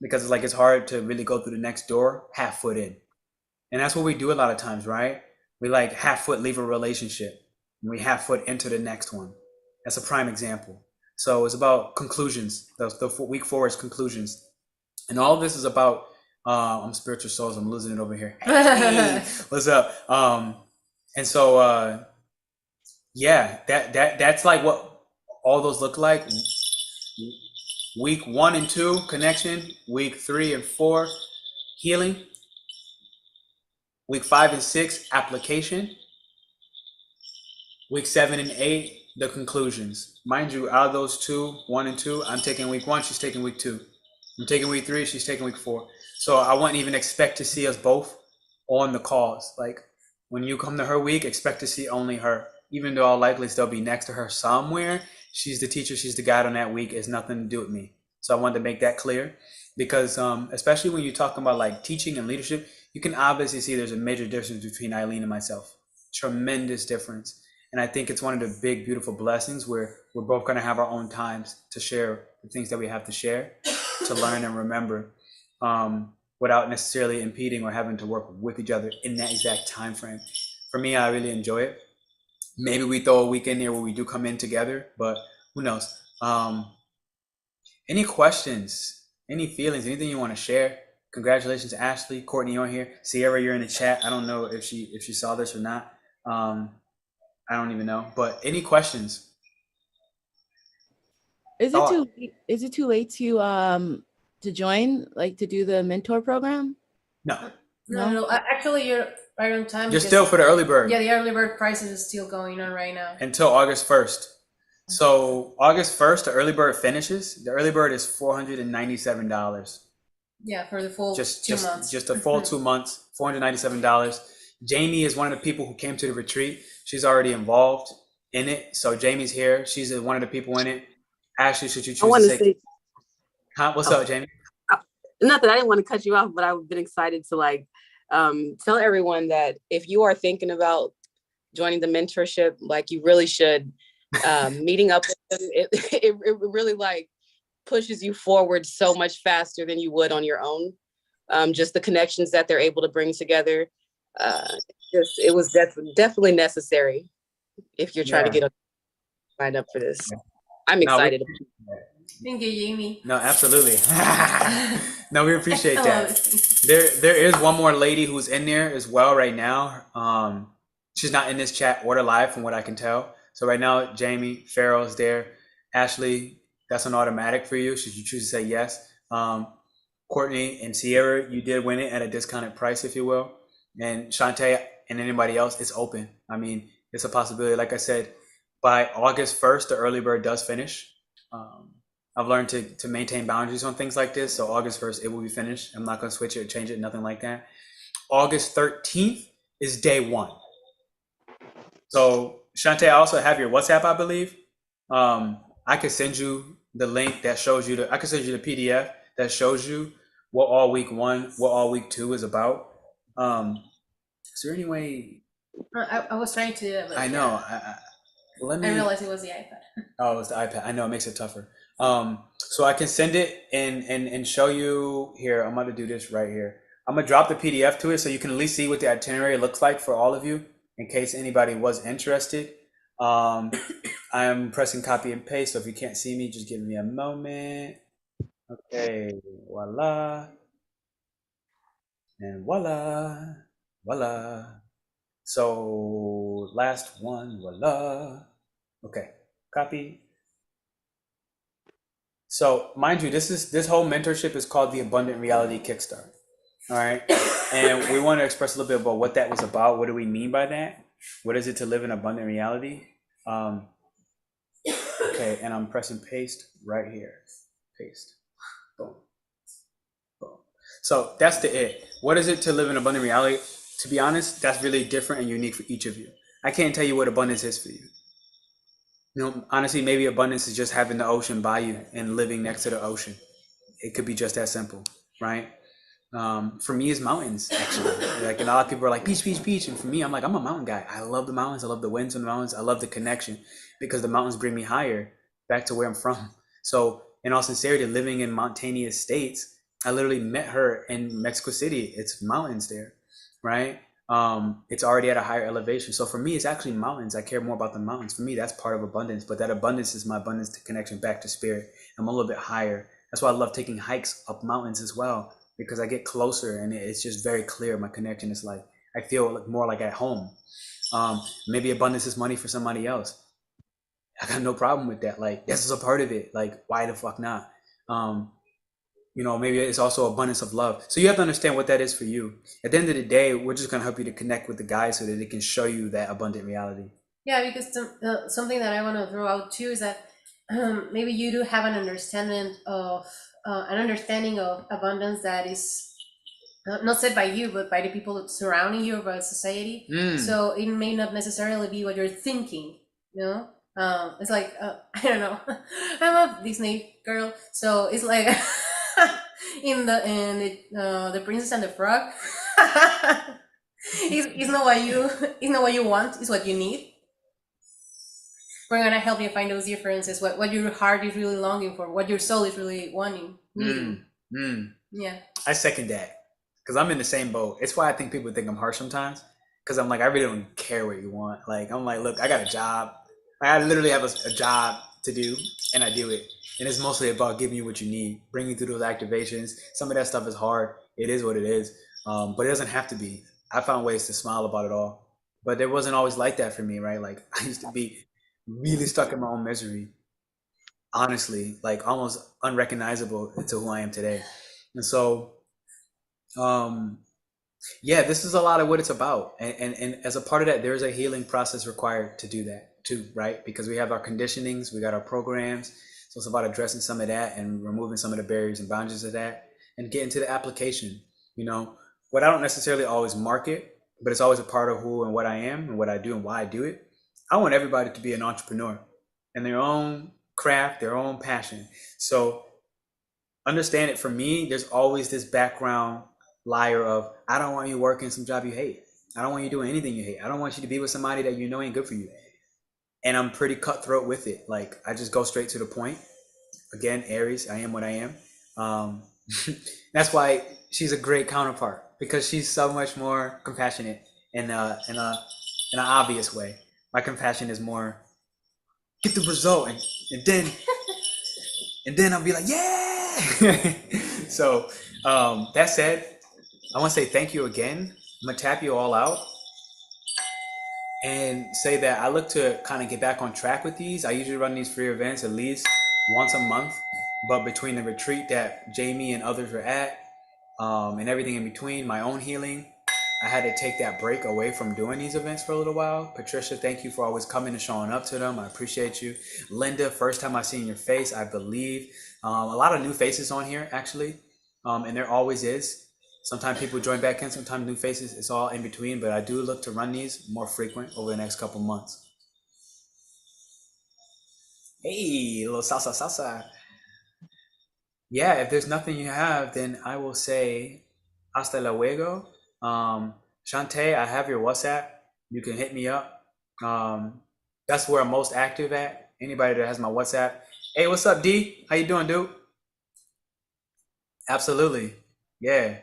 Because it's like it's hard to really go through the next door half foot in. And that's what we do a lot of times, right? We like half foot leave a relationship and we half foot into the next one. That's a prime example. So it's about conclusions. The week 4 is conclusions. And all of this is about, I'm spiritual souls, I'm losing it over here. Hey, what's up? And so, yeah, that's like what all those look like. Week 1 and 2, connection. Week 3 and 4, healing. Week 5 and 6, application. Week 7 and 8, the conclusions. Mind you, out of those 1 and 2, I'm taking week 1, she's taking week 2. I'm taking week 3, she's taking week 4. So I wouldn't even expect to see us both on the calls. Like when you come to her week, expect to see only her. Even though I'll likely still be next to her somewhere, she's the teacher, she's the guide on that week. It's nothing to do with me. So I wanted to make that clear because especially when you're talking about like teaching and leadership, you can obviously see there's a major difference between Aileen and myself. Tremendous difference. And I think it's one of the big, beautiful blessings where we're both going to have our own times to share the things that we have to share, to learn and remember, without necessarily impeding or having to work with each other in that exact time frame. For me, I really enjoy it. Maybe we throw a week in there where we do come in together, but who knows? Any questions, any feelings, anything you want to share? Congratulations, Ashley, Courtney, you're here. Sierra, you're in the chat. I don't know if she saw this or not. I don't even know. But any questions? Is it too late to join, like to do the mentor program? No. Actually, you're right on time. You're still for the early bird. Yeah, the early bird prices is still going on right now. Until August 1st. So August 1st, the early bird finishes. The early bird is $497. Yeah, for the full 2 months. Just a full 2 months, $497. Jamie is one of the people who came to the retreat. She's already involved in it. So Jamie's here. She's one of the people in it. Ashley, should you choose to say? What's up, Jamie? Not that I didn't want to cut you off, but I've been excited to like tell everyone that if you are thinking about joining the mentorship, like you really should. Meeting up with them, it really like pushes you forward so much faster than you would on your own. Just the connections that they're able to bring together. It was definitely necessary if you're trying to get signed up for this. I'm excited. Thank you, Jamie. No, absolutely. No, we appreciate that. There is one more lady who's in there as well right now. She's not in this chat order live from what I can tell. So right now, Jamie Farrell is there. Ashley, that's an automatic for you. Should you choose to say yes? Courtney and Sierra, you did win it at a discounted price, if you will. And Shantae and anybody else, it's open. I mean, it's a possibility. Like I said, by August 1st, the early bird does finish. I've learned to maintain boundaries on things like this. So August 1st, it will be finished. I'm not going to switch it or change it, nothing like that. August 13th is day 1. So Shantae, I also have your WhatsApp, I believe. I could send you the link that shows you I could send you the PDF that shows you what all week 1, what all week 2 is about. Is there any way? I was trying to do that, but I know. I realized it was the iPad. Oh, it's the iPad. I know, it makes it tougher. So I can send it and show you here. I'm going to do this right here. I'm going to drop the PDF to it so you can at least see what the itinerary looks like for all of you in case anybody was interested. I'm pressing copy and paste. So if you can't see me, just give me a moment. Okay. Voila. And voila. Voila. So last one. Voila. Okay. Copy. So mind you, this whole mentorship is called the Abundant Reality Kickstart. All right. And we want to express a little bit about what that was about. What do we mean by that? What is it to live in abundant reality? Okay. And I'm pressing paste right here. Paste. Boom. Boom. So that's the it. What is it to live in abundant reality? To be honest, that's really different and unique for each of you. I can't tell you what abundance is for you. You know, honestly, maybe abundance is just having the ocean by you and living next to the ocean. It could be just that simple, right? for me is mountains, actually. Like, and a lot of people are like, beach, beach, beach. And for me, I'm like, I'm a mountain guy. I love the mountains. I love the winds on the mountains. I love the connection because the mountains bring me higher back to where I'm from. So in all sincerity, living in mountainous states, I literally met her in Mexico City. It's mountains there, right? It's already at a higher elevation. So for me, it's actually mountains. I care more about the mountains. For me, that's part of abundance, but that abundance is my abundance to connection back to spirit. I'm a little bit higher. That's why I love taking hikes up mountains as well, because I get closer and it's just very clear. My connection is like, I feel more like at home. Maybe abundance is money for somebody else. I got no problem with that. Like, this is a part of it. Like, why the fuck not? Maybe it's also abundance of love. So you have to understand what that is for you. At the end of the day, we're just going to help you to connect with the guys so that they can show you that abundant reality. Yeah, because something that I want to throw out too is that maybe you do have an understanding of abundance that is not set by you, but by the people surrounding you or by society. So it may not necessarily be what you're thinking, it's like I don't know. I'm a Disney girl, so it's like in the Princess and the Frog. it's not what you want, it's what you need. We're gonna help you find those differences, what your heart is really longing for, what your soul is really wanting. Yeah, I second that, because I'm in the same boat. It's why I think people think I'm harsh sometimes, because I'm like, I really don't care what you want. Like, I'm like, look, I got a job. I literally have a job to do, and I do it. And it's mostly about giving you what you need, bringing you through those activations. Some of that stuff is hard. It is what it is, but it doesn't have to be. I found ways to smile about it all, but it wasn't always like that for me, right? Like, I used to be really stuck in my own misery, honestly, like almost unrecognizable to who I am today. And so, yeah, this is a lot of what it's about. And as a part of that, there's a healing process required to do that too, right? Because we have our conditionings, we got our programs. So it's about addressing some of that and removing some of the barriers and boundaries of that and getting to the application. What I don't necessarily always market, but it's always a part of who and what I am and what I do and why I do it. I want everybody to be an entrepreneur in their own craft, their own passion. So understand it, for me, there's always this background layer of, I don't want you working some job you hate. I don't want you doing anything you hate. I don't want you to be with somebody that you know ain't good for you. And I'm pretty cutthroat with it. Like, I just go straight to the point. Again, Aries, I am what I am. That's why she's a great counterpart, because she's so much more compassionate in an obvious way. My compassion is more, get the result, and then I'll be like, yeah. So that said, I want to say thank you again. I'm gonna tap you all out and say that I look to kind of get back on track with these. I usually run these free events at least once a month, but between the retreat that Jamie and others were at, and everything in between, my own healing, I had to take that break away from doing these events for a little while. Patricia, thank you for always coming and showing up to them. I appreciate you. Linda, first time I seen your face, I believe. A lot of new faces on here, actually, and there always is. Sometimes people join back in, sometimes new faces. It's all in between, but I do look to run these more frequent over the next couple months. Hey, little salsa, salsa. Yeah, if there's nothing you have, then I will say hasta luego. Shantae, I have your WhatsApp. You can hit me up. That's where I'm most active at. Anybody that has my WhatsApp. Hey, what's up, D? How you doing, dude? Absolutely. Yeah,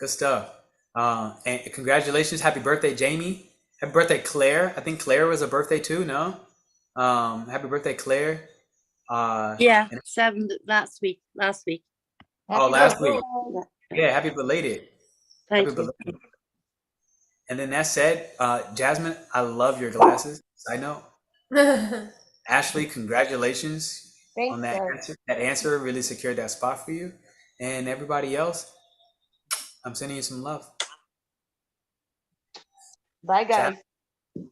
good stuff. And congratulations. Happy birthday, Jamie. Happy birthday, Claire. I think Claire was a birthday too, no? Happy birthday, Claire. Yeah, 7 last week. Last week. Yeah, happy belated. Thank Happy you. belated. And then that said, Jasmine, I love your glasses. I know. Ashley, congratulations on that answer. That answer really secured that spot for you. And everybody else, I'm sending you some love. Bye, guys.